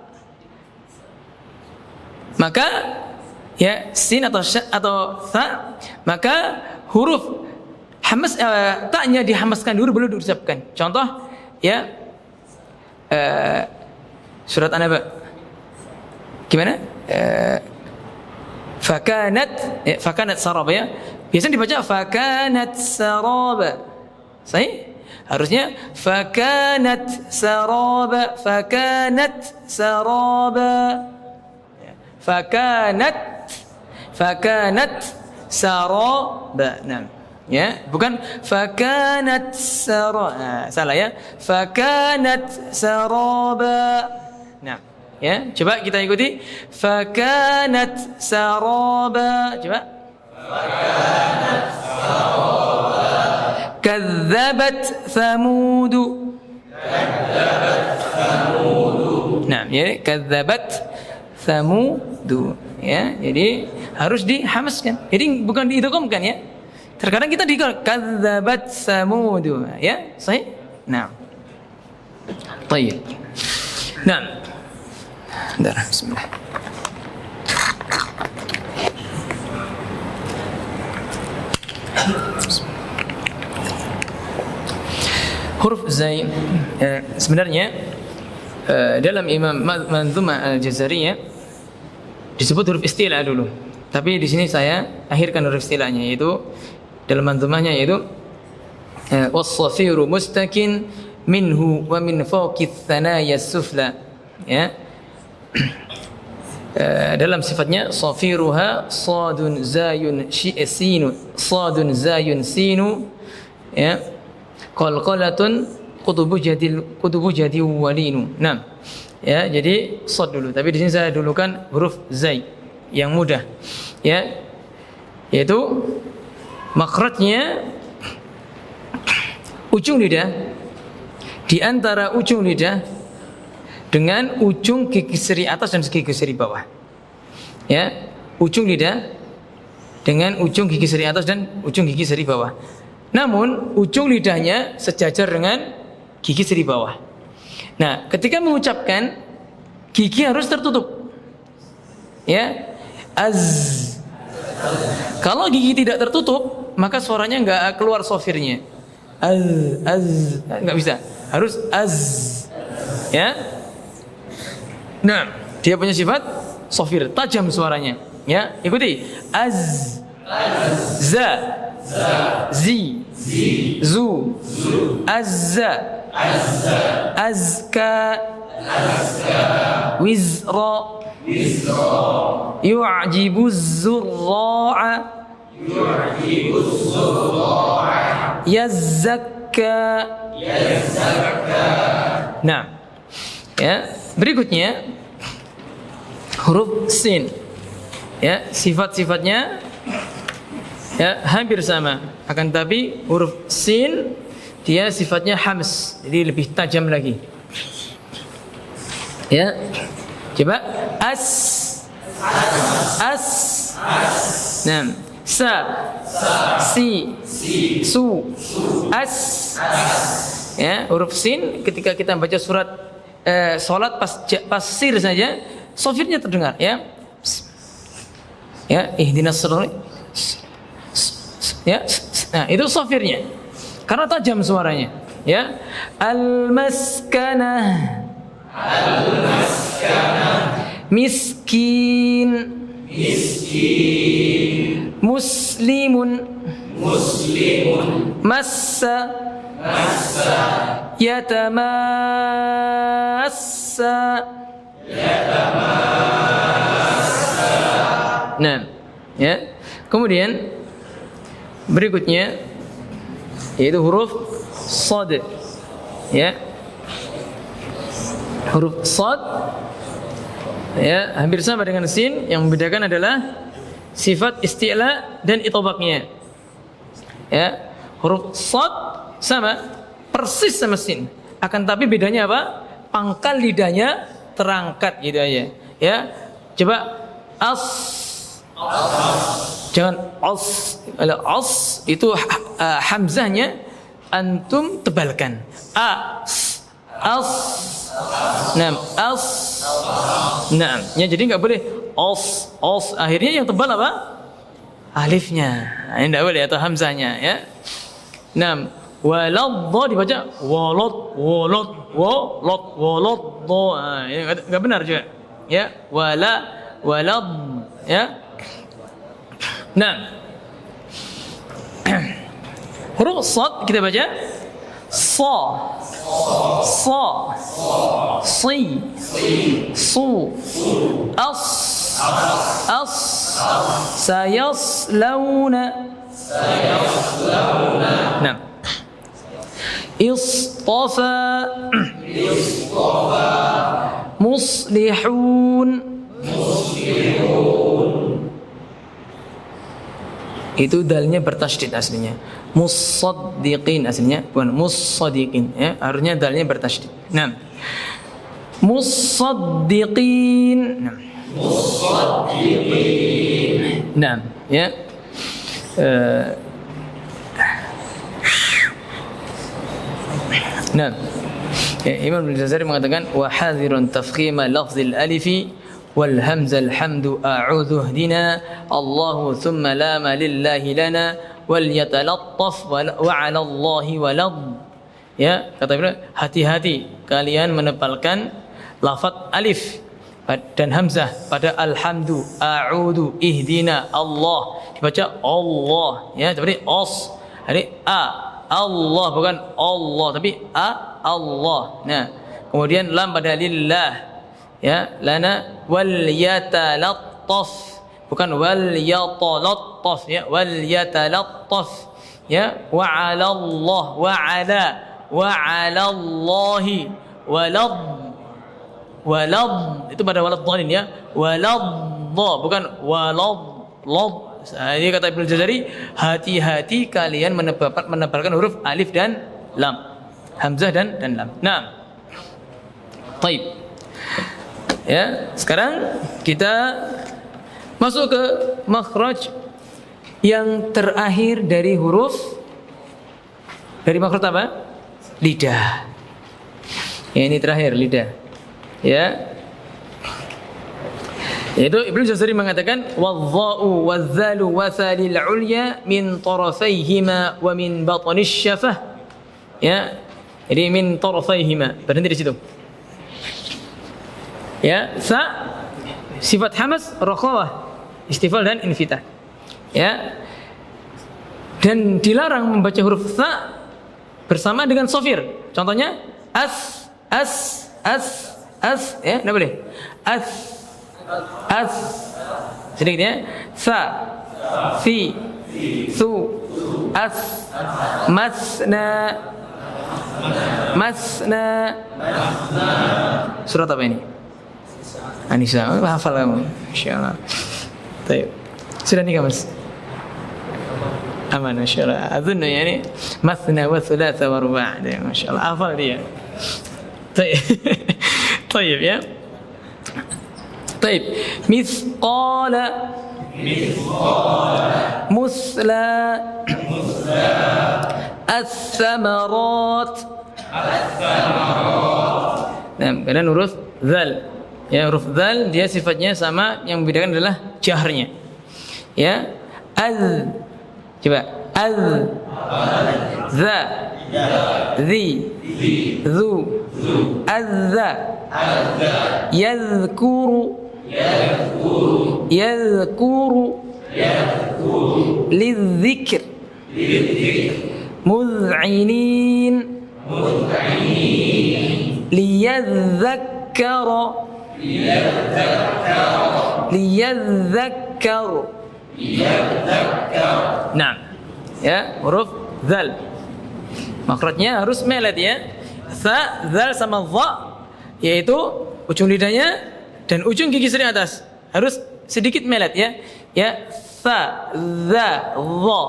maka ya sin atau tha, maka huruf hamas ta-nya dihamaskan dulu baru diucapkan. Contoh ya, surat An-Naba gimana? Fakanat saraba, ya. Biasanya dibaca fakanat saraba. Sahih? Harusnya fakanat saraba, fakanat saraba. Fakanat saraba. Nah, ya, bukan fakanat saraba. Salah ya. Fakanat saraba. Nah, ya, coba kita ikuti. Fakanat saraba. Coba. Fakanat saraba. Kadzabat Thamud. Nah, ya, kadzabat Thamud. Ya, jadi harus dihamaskan. Jadi bukan diidghamkan, ya. Terkadang kita kadzabat Thamud, ya, sahih? Nah. Baik. Nah. Bentar, bismillah. Huruf zai sebenarnya dalam Imam Manzumah Al-Jazariyah disebut huruf istilah dulu. Tapi di sini saya akhirkan huruf istilahnya, yaitu dalam manzumahnya yaitu was-safiru mustakin minhu wa min fawqi thanaya sufla. Ya. Dalam sifatnya safiruha sadun zayun sinu sadun zayun sinu, ya, qalqalatun qutubu jadi walinu. Nah, ya, jadi sad dulu, tapi di sini saya dulukan huruf zai yang mudah, ya, yaitu makhrajnya ujung lidah di antara ujung lidah dengan ujung gigi seri atas dan gigi seri bawah. Ya, ujung lidah dengan ujung gigi seri atas dan ujung gigi seri bawah. Namun ujung lidahnya sejajar dengan gigi seri bawah. Nah, ketika mengucapkan gigi harus tertutup. Ya, az. Kalau gigi tidak tertutup, maka suaranya enggak keluar sofirnya. Az, enggak bisa. Harus az. Ya. Nah, dia punya sifat sofir, tajam suaranya. Ya, ikuti. Az, za, zi, zu, azza, azka, wizra, yu'jibu zurra'a, yazzakka. Nah, ya, berikutnya huruf sin. Ya, sifat-sifatnya ya hampir sama, akan tapi huruf sin dia sifatnya hams, jadi lebih tajam lagi. Ya, coba as, as, nah, sa, si, su, as. Ya, huruf sin ketika kita baca surat salat pasir saja sofirnya terdengar, ya. Ya, ihdinas siratal, ya. Nah, itu sofirnya karena tajam suaranya, ya. Al-maskanah, miskin, muslimun, massa, yatamassa. Nah, ya. Kemudian berikutnya yaitu huruf shad. Ya. Huruf shad ya hampir sama dengan sin, yang membedakan adalah sifat isti'la dan itobaknya. Ya. Huruf shad sama persis sama sin, akan tapi bedanya apa? Pangkal lidahnya terangkat gitu aja. Ya, coba as, jangan as. Kalau as itu hamzahnya antum tebalkan. As, as. Nah, as. Nah, ya, jadi nggak boleh as, as. Akhirnya yang tebal apa? Alifnya. Ini nggak boleh, atau hamzahnya, ya. Nah, waladh dibaca walad, walad, walad, walad. Enggak benar juga. Ya, walad, ya. Nah, huruf shad kita baca sa, sa, si, su, as, as, sayaslawna. Nah, istafa, muslihun. Itu dalnya bertasydid aslinya. Musaddiqin aslinya, bukan musaddiqin, ya. Harusnya dalnya bertasydid. Nah, musaddiqin. Nah, ya. Nah, ya, Imam Al-Jazari mengatakan wa hadhirun tafkhima lafzil alifi wal hamzal hamdu a'udhu hdina Allahu thumma lama lillahi lana wal yatalattaf wa 'ala Allahi walad. Ya, kata beliau, hati-hati kalian menepalkan lafaz alif dan hamzah pada alhamdu, a'udhu, ihdina, Allah dibaca Allah ya, seperti os. Jadi Allah bukan Allah tapi Allah. Nah, kemudian lam pada lillah ya, lana wal yatalattaf bukan wal yatalattaf ya, wal yatalattaf ya, wa 'ala Allah wa 'ala Allahi walad itu pada walad dhalin ya, walad bukan walad lad. Ini kata Ibnu Jazari, hati-hati kalian menebalkan huruf alif dan lam, hamzah dan lam. Nah, baik. Ya, sekarang kita masuk ke makhraj yang terakhir dari huruf, dari makhraj apa? Lidah. Ya, ini terakhir lidah. Ya. Yaitu Ibnu Jazari mengatakan wadh-dha'u wadh-dhalu wa thalil 'ulya min tarafayhima wa min batnish syafah. Ya. Jadi min tarafayhima. Berhenti di situ. Ya, sa sifat hamas rakhawah, istifal dan infitah. Ya. Dan dilarang membaca huruf sa bersama dengan sofir. Contohnya as ya, enggak boleh. As sedikit ya, sa fi su as masna surat apa ini? Anisa, hafal kamu insyaallah. Baik, sudah nikah Mas? Aman insyaallah. Azunnu yani masna wa thulatha wa ruba', masyaallah hafal dia. Baik. Baik ya. طيب مثقال مسلا الثمرات. Nah, kemudian huruf zal. Ya, huruf zal dia sifatnya sama, yang membedakan adalah jahrnya. Ya, coba za, zi, zu, azza, yadhkuru, lidzikr, muz'inin, liyadzakkara, Nah, ya, huruf zal. Makhrajnya harus melet ya. Sa, zal sama dha, yaitu ujung lidahnya dan ujung gigi seri atas harus sedikit melet ya. Ya, sa, za, dha.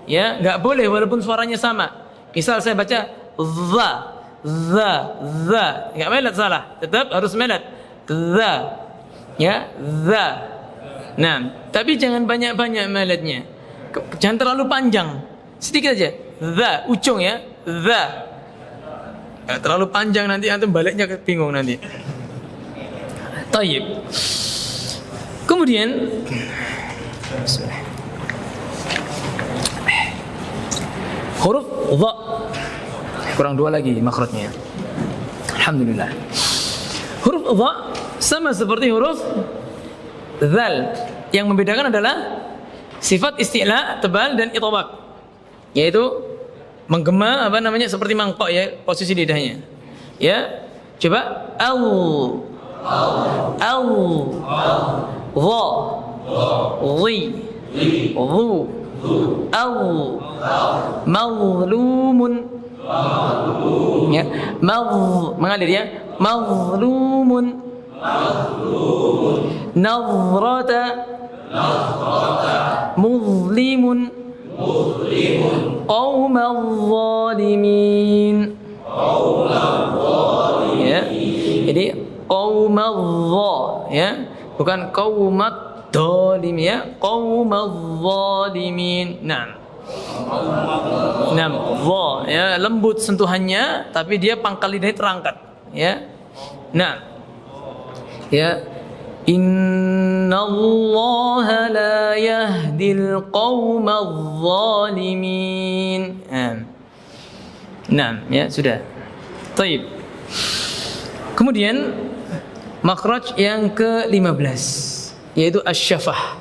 Ya, enggak boleh walaupun suaranya sama. Misal saya baca za, enggak melet salah, tetap harus melet. Za. Ya, za. Nah, tapi jangan banyak-banyak meletnya. Jangan terlalu panjang. Sedikit aja. Za, ujung ya. Za. Terlalu panjang nanti antum baliknya bingung nanti. Tayyib. Kemudian huruf dha. Kurang dua lagi makhrajnya. Alhamdulillah. Huruf dha sama seperti huruf zal. Yang membedakan adalah sifat isti'la tebal dan itobak, yaitu menggema seperti mangkok ya, posisi lidahnya. Ya, coba al, dha, dhi, dhu, al, mazlumun, ya, mengalir ya, mazlumun, nazrata, muzlimun, qaumal zalimin. Ya, jadi qaumal ya, bukan qaumat zalim ya, qaumal zalimin. Nah, dha ya, lembut sentuhannya tapi dia pangkal lidahnya terangkat ya. Nah, ya, innallaha la yahdil qaumadz zalimin. Nah, ya sudah. Baik. Kemudian makhraj yang ke-15 yaitu asy-syafah.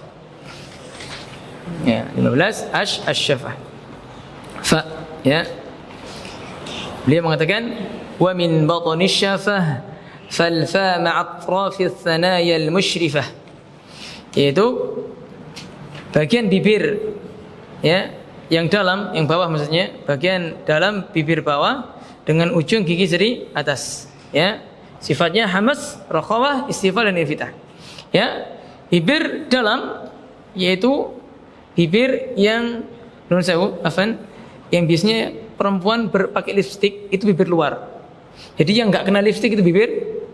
Ya, 15 asy-syafah. Fa, ya. Beliau mengatakan wa min batni syafah fal fa ma'a atrafi thanaya al-musyrifah, yaitu bagian bibir, ya, yang dalam, yang bawah maksudnya, bagian dalam bibir bawah dengan ujung gigi seri atas, ya. Sifatnya hamas, rakhawah, istifal dan infitah. Ya, bibir dalam yaitu bibir yang nun sewu, afan, yang biasanya perempuan berpakai lipstik itu bibir luar. Jadi yang enggak kena lipstik itu bibir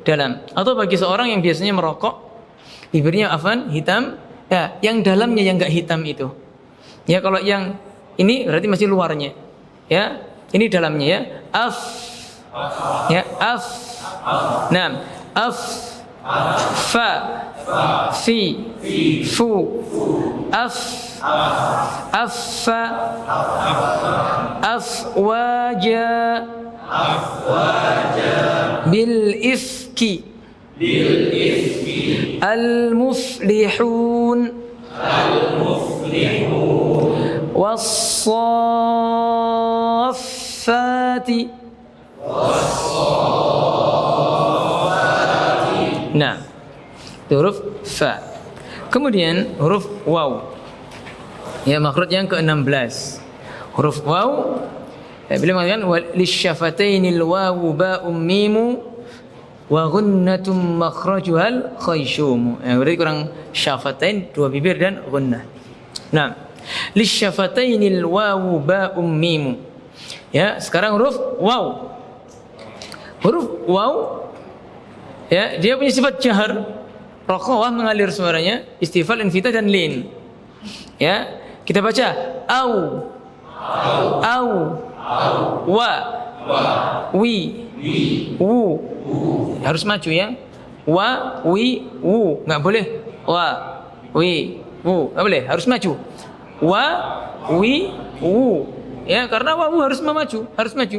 dalam. Atau bagi seorang yang biasanya merokok, bibirnya afan hitam, ya, yang dalamnya yang enggak hitam itu. Ya, kalau yang ini berarti masih luarnya. Ya, ini dalamnya, ya. Af. Ya, af. Naam, af. Fa. Fi. Fu. Af. Affa. Afwaja. Bil ifki. Al-muflihun. Was-saffati. Nah, huruf fa. Kemudian huruf waw. Ya, makhraj yang ke-16. Huruf waw, ya, beliau mengatakan lisyafatainil wawu ba'um mimu wa ghunnatum makhrajuhal khayshum. Ya, berarti kurang syafatain, dua bibir dan ghunnah. Nah, lisyafatainil wawu ba'um mimu. Ya, sekarang huruf waw. Huruf waw, ya, dia punya sifat jahar, rakhawah, mengalir suaranya, istifal, infitah dan lin. Ya, kita baca au, wa, wi, wu. Harus maju, ya. Wa, wi, wu. Enggak boleh wa, wi, wu. Enggak boleh, harus maju. Wa, wi, wu. Ya, karena wawu harus maju,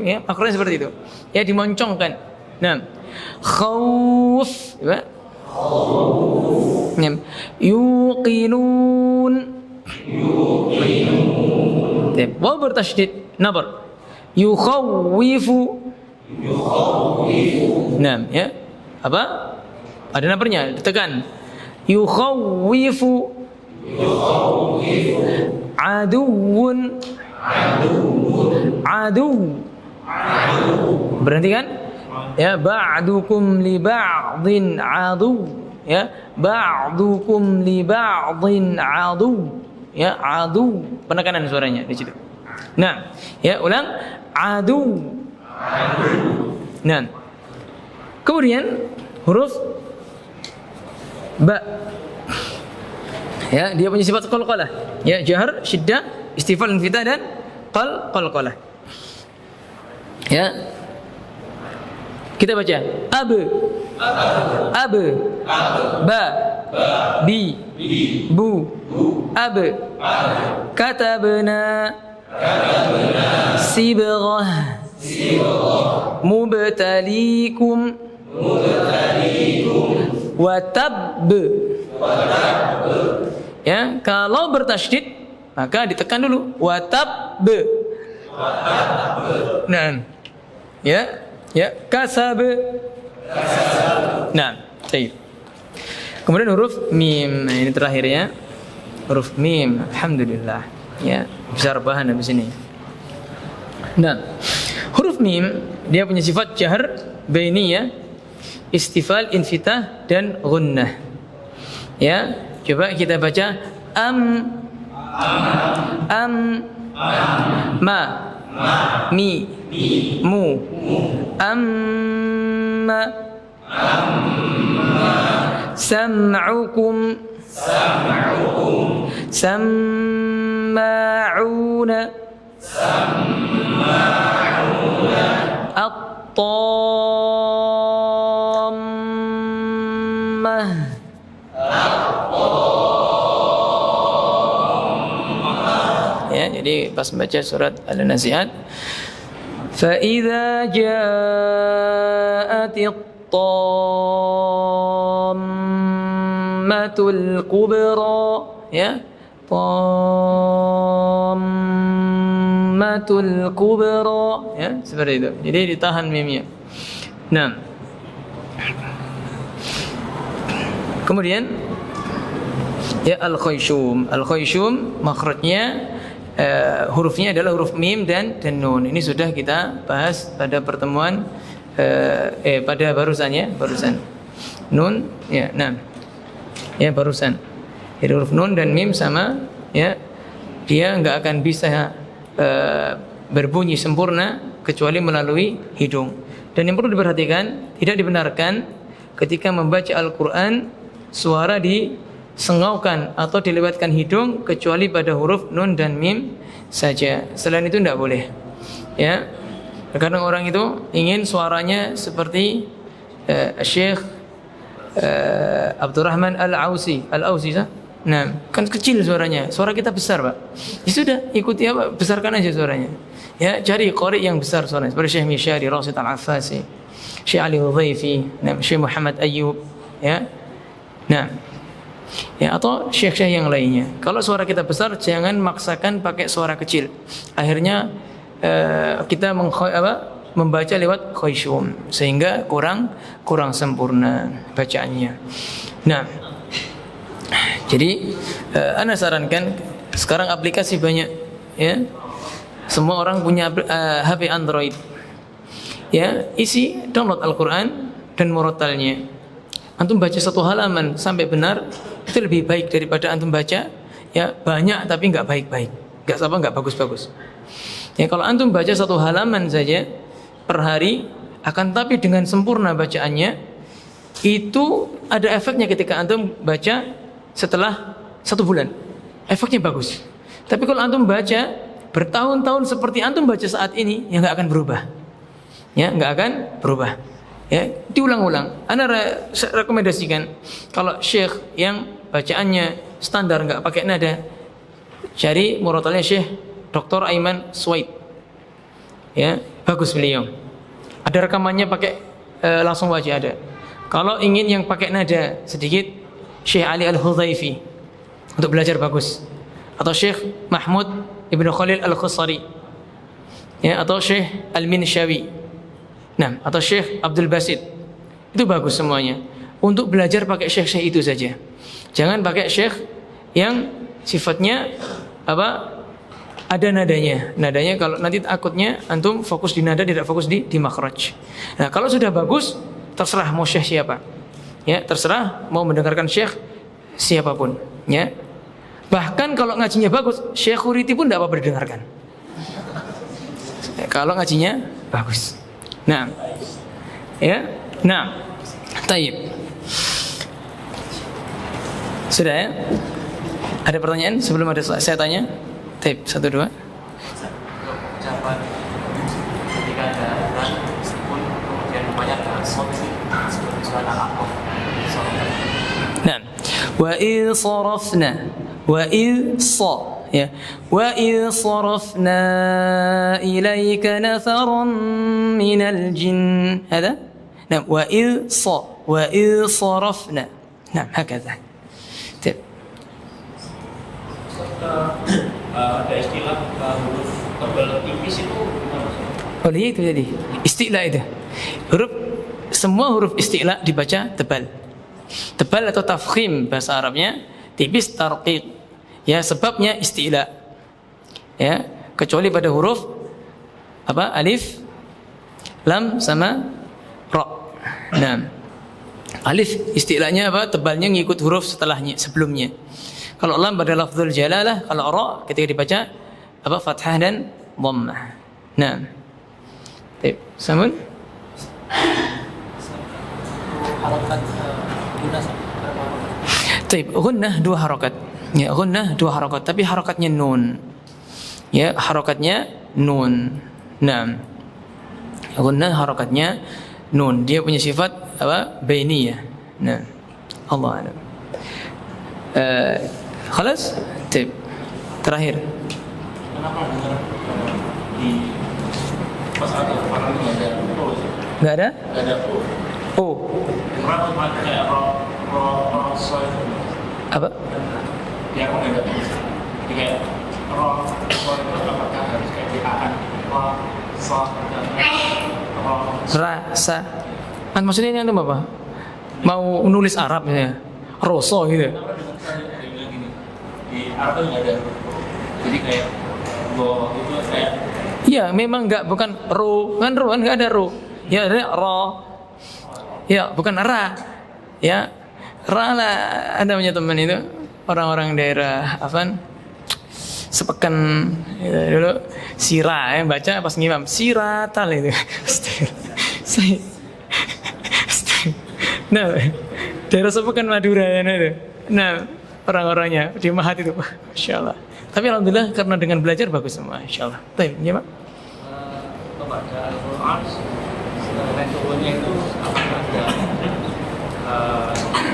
ya. Makhrajnya seperti itu. Ya, dimoncongkan. Nah, khauf, ya. Yuqinun. Waw bertasydid, nabar. Yukhawwifu. Nah, ya. Apa? Ada nabarnya, ditekan. Yukhawwifu. Aduwun. Adu. Berhenti kan? Ya, ba'dukum li ba'dhin adu. Ya, ba'dukum li ba'dhin adu. Ya, adu, penekanan suaranya di situ. Nah, ya, ulang, adu. Nah, kemudian huruf ba. Ya, dia punya sifat qalqalah. Ya, jahar, syiddah, istifal, infitah dan qalqalah. Ya. Kita baca ab, ba, bi, bu, ab, katabna, sibrah, mubtalikum, watab. Ya, kalau bertasydid maka ditekan dulu watab. Nah, ya. Ya, kasab. Nah, baik. Kemudian huruf mim. Nah, ini terakhirnya. Huruf mim. Alhamdulillah. Ya, bisa rebahan habis ini. Nah, huruf mim dia punya sifat jahar, bainiyah, istifal, infitah dan ghunnah. Ya, coba kita baca ma, mi, mu, amma, sam'ukum, samma'una, at-tammah. Ya, jadi pas membaca surat Al-Nazi'at, fa idza ja'atit tammatul kubra, ya, tammatul kubra, ya, seperti itu. Jadi ditahan mimnya. Nah, kemudian ya al-khayshum. Al-khayshum makhrajnya hurufnya adalah huruf mim dan nun. Ini sudah kita bahas pada pertemuan pada barusan nun, ya, nah, ya, barusan. Jadi huruf nun dan mim sama, ya, dia nggak akan bisa berbunyi sempurna kecuali melalui hidung. Dan yang perlu diperhatikan, tidak dibenarkan ketika membaca Al-Quran suara disengaukan atau dilewatkan hidung kecuali pada huruf nun dan mim saja. Selain itu tidak boleh, ya. Kadang orang itu ingin suaranya seperti Syekh Abdurrahman Al-Ausi, nah, kan kecil suaranya, suara kita besar, Pak. Ya sudah, ikuti apa, besarkan aja suaranya. Ya, cari qari yang besar suaranya, seperti Syekh Mishari, Rasid Al-Affasi, Syekh Ali Hudhaifi, nah, Syekh Muhammad Ayyub, ya. Nah, ya, atau syekh-syekh yang lainnya. Kalau suara kita besar, jangan maksakan pakai suara kecil. Akhirnya kita membaca lewat khayshum sehingga kurang sempurna bacaannya. Nah, jadi ana sarankan sekarang aplikasi banyak, ya. Semua orang punya HP Android. Ya, isi download Al-Qur'an dan murattalnya. Antum baca satu halaman sampai benar itu lebih baik daripada antum baca, ya, banyak tapi enggak baik-baik. Enggak bagus-bagus. Ya, kalau antum baca satu halaman saja per hari, akan tapi dengan sempurna bacaannya, itu ada efeknya ketika antum baca setelah 1 bulan. Efeknya bagus. Tapi kalau antum baca bertahun-tahun seperti antum baca saat ini, ya nggak akan berubah. Ya, nggak akan berubah. Ya, diulang-ulang. Ana rekomendasikan kalau syekh yang bacaannya standar nggak pakai nada, cari murattalnya Syekh Dr. Aiman Suwaid. Ya, bagus beliau. Ada rekamannya pakai langsung wajah ada. Kalau ingin yang pakai nada sedikit, Syekh Ali Al-Hudhaifi untuk belajar bagus. Atau Syekh Mahmud Ibn Khalil Al-Khusari, ya, atau Syekh Al-Minshawi, nah, atau Syekh Abdul Basit. Itu bagus semuanya. Untuk belajar pakai syekh-syekh itu saja. Jangan pakai syekh yang sifatnya ada nadanya. Nadanya kalau nanti takutnya antum fokus di nada, tidak fokus di makhraj. Nah, kalau sudah bagus, terserah mau syekh siapa. Ya, terserah mau mendengarkan syekh siapapun, ya. Bahkan kalau ngajinya bagus, Syekh Khuriti pun tidak apa-apa didengarkan. Kalau ngajinya bagus. Nah, ya, nah, taib. Sudah, ya? Ada pertanyaan sebelum ada saya tanya? Taib, 1, 2. Ucapan ketika ada dan meskipun kemudian banyak seperti surat Al-Aqaf. Nah, wa idh sarafna وإذ صرفنا إليك نفرا من الجن هذا نعم وإذ صرفنا نعم هكذا ada istilah huruf tebal tipis itu oh iya itu jadi istilah itu semua huruf istilah dibaca tebal atau tafkhim bahasa Arabnya, tipis tarqiq. Ya, sebabnya isti'la. Ya, kecuali pada huruf alif, lam sama ra. Nah, alif isti'lanya tebalnya ngikut huruf setelahnya, sebelumnya. Kalau lam pada lafzul jalalah, kalau ra ketika dibaca fathah dan dhammah. Nah. Baik, samun. Harakat Baik, gunnah 2 harakat. Ya, gunnah 2 harakat, tapi harakatnya nun. Ya, harakatnya nun. Nah, gunnah harakatnya nun. Dia punya sifat bainiyah. Nah, Allah a'lam. Khalas? Tip. Terakhir. Kenapa dengar di pas ada orang enggak ada? Enggak ada? Enggak ada. Oh, Ra cuma kayak ro so itu. apa? Ya aku nggak tahu. Jadi kayak ro so itu apakah harus kayak diakan ro so dan ro Rasa. Kan maksudnya ini antum apa? Mau nulis Arab ya? Roso gitu. Apa dengan saya ada yang bilang gini, di Arab tuh nggak ada huruf ro. Jadi kayak go itu kayak Iya, memang bukan ro kan nggak ada ro. Ya ada ro. Ya bukan ra. Ya ra lah. Ada punya teman itu orang-orang daerah apa? Sepekan ya, dulu sira ya baca pas ngimam siratal itu. Saya nah daerah Sepekan Madura ya itu. Nah orang-orangnya di Mahat itu, Masya Allah. Tapi alhamdulillah karena dengan belajar bagus semua, Insya Allah. Baik, ya Pak. membaca Al-Quran naik turunnya itu apakah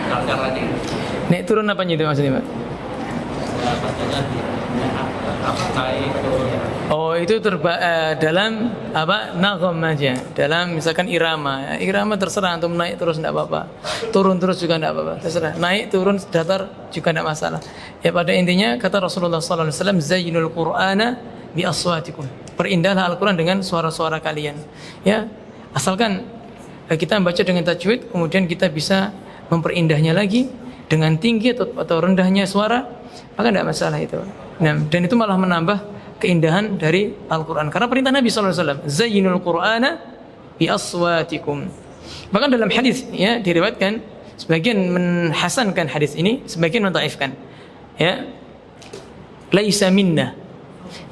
ada caranya? Naik turun apanya itu maksudnya Pak? Bacanya naik turun. Oh itu dalam apa nagom aja, dalam misalkan irama. Irama terserah antum naik terus tidak apa-apa, turun terus juga tidak apa-apa, terserah. Naik turun datar juga tidak masalah. Ya pada intinya kata Rasulullah SAW, zayyinul Qur'ana bi aswatikum. Perindahlah Al-Quran dengan suara-suara kalian. Ya asalkan kita membaca dengan tajwid, kemudian kita bisa memperindahnya lagi dengan tinggi atau rendahnya suara, maka tidak masalah itu. Nah, dan itu malah menambah keindahan dari Al-Quran. Karena perintah Nabi SAW, zayyinul Qur'ana bi aswatikum. Bahkan dalam hadis ya diriwayatkan, sebagian menhasankan hadis ini, sebagian mendhaifkan. Ya, laisa minna.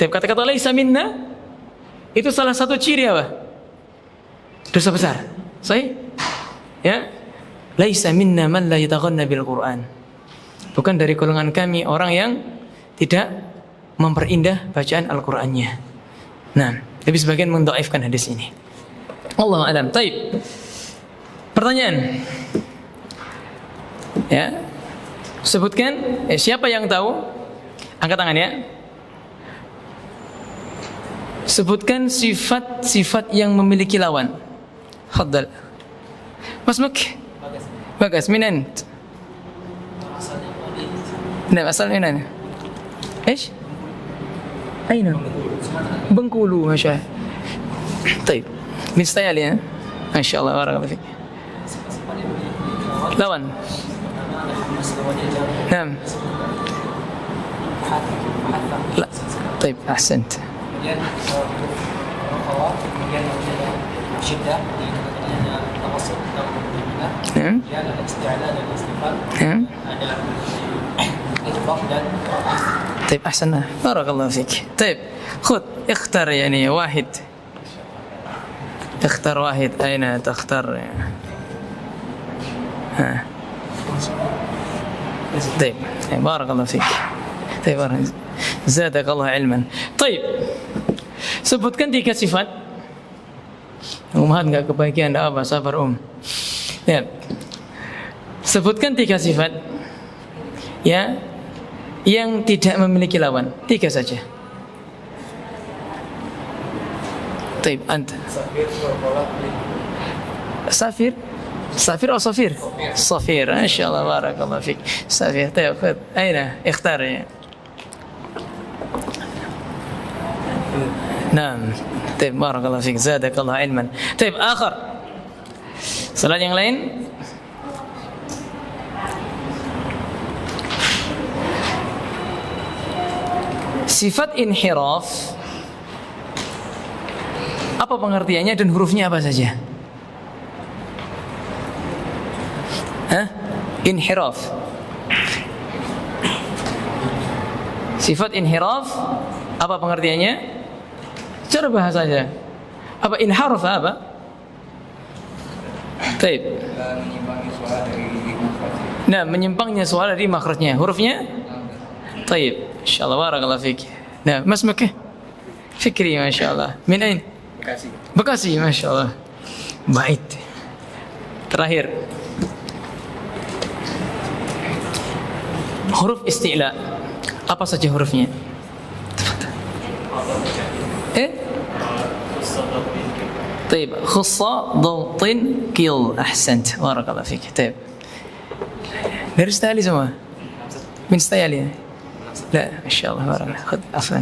Tapi kata-kata laisa minna itu salah satu ciri apa? Dosa besar. Sahih? Ya, laisa minna man la yataghanna bil Qur'an. Bukan dari golongan kami orang yang tidak memperindah bacaan Al-Qur'annya. Nah, tapi sebagian mendhaifkan hadis ini. Allahu a'lam. Baik. Pertanyaan. Ya. Sebutkan siapa yang tahu? Angkat tangan ya. Sebutkan sifat-sifat yang memiliki lawan. Tafadhal. Mas Mak. Bagas minan. Nah, asal minan. ايش؟ أين؟ بنقولوا ما شاء. طيب من ستايل يعني ما شاء الله بارك الله فيك. lawan. نعم. لا. طيب أحسنت. kemudian kemudian syiddah di namanya tawassut atau benar. نعم. Kemudian ada isti'ala dan istifham. نعم. Ada idgham dan طيب أحسن بارك الله فيك. طيب خذ اختر يعني واحد. اختر واحد. أين تختار؟ ها. طيب بارك الله فيك. طيب زادك الله علما. طيب sebutkan 3 sifat. Ummahat enggak kebahagiaan apa sabar ya. Sebutkan 3 sifat ya yang tidak memiliki lawan. 3 saja. طيب أنت سافر سافر أو صفير صفير إن شاء الله بارك الله فيك سافر. طيب خذ أين اختار نعم. طيب بارك الله فيك زادك الله علما. طيب آخر salat yang lain. Sifat inhiraf apa pengertiannya dan hurufnya apa saja? Hah? Inhiraf. Sifat inhiraf apa pengertiannya? Cara bahasanya. Apa inharaf apa? Baik. Nah, menyimpangnya suara dari makhrajnya. Hurufnya? Baik. Insyaallah barakallahu fik. Nah, ما اسمك؟ فكري ما شاء الله. من أين؟ Bekasi. Bekasi, Masya Allah. Baik. Terakhir. Huruf isti'la. Apa saja hurufnya? طيب خصة ضغط كيل أحسنت بارك الله فيك. طيب dari Stayali semua? Min Stayali ya? لا ما شاء الله بارك الله. خذ عفوا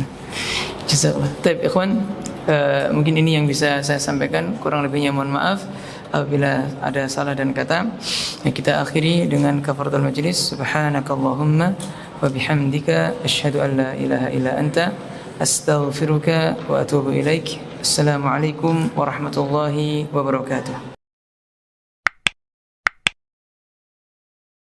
jazakallah. طيب ikhwan, mungkin ini yang bisa saya sampaikan, kurang lebihnya mohon maaf apabila ada salah dan kata. Kita akhiri dengan kafaratul majlis. Subhanakallahumma wa bihamdika asyhadu an la ilaha illa anta astaghfiruka wa atubu ilaik. Assalamualaikum warahmatullahi wabarakatuh.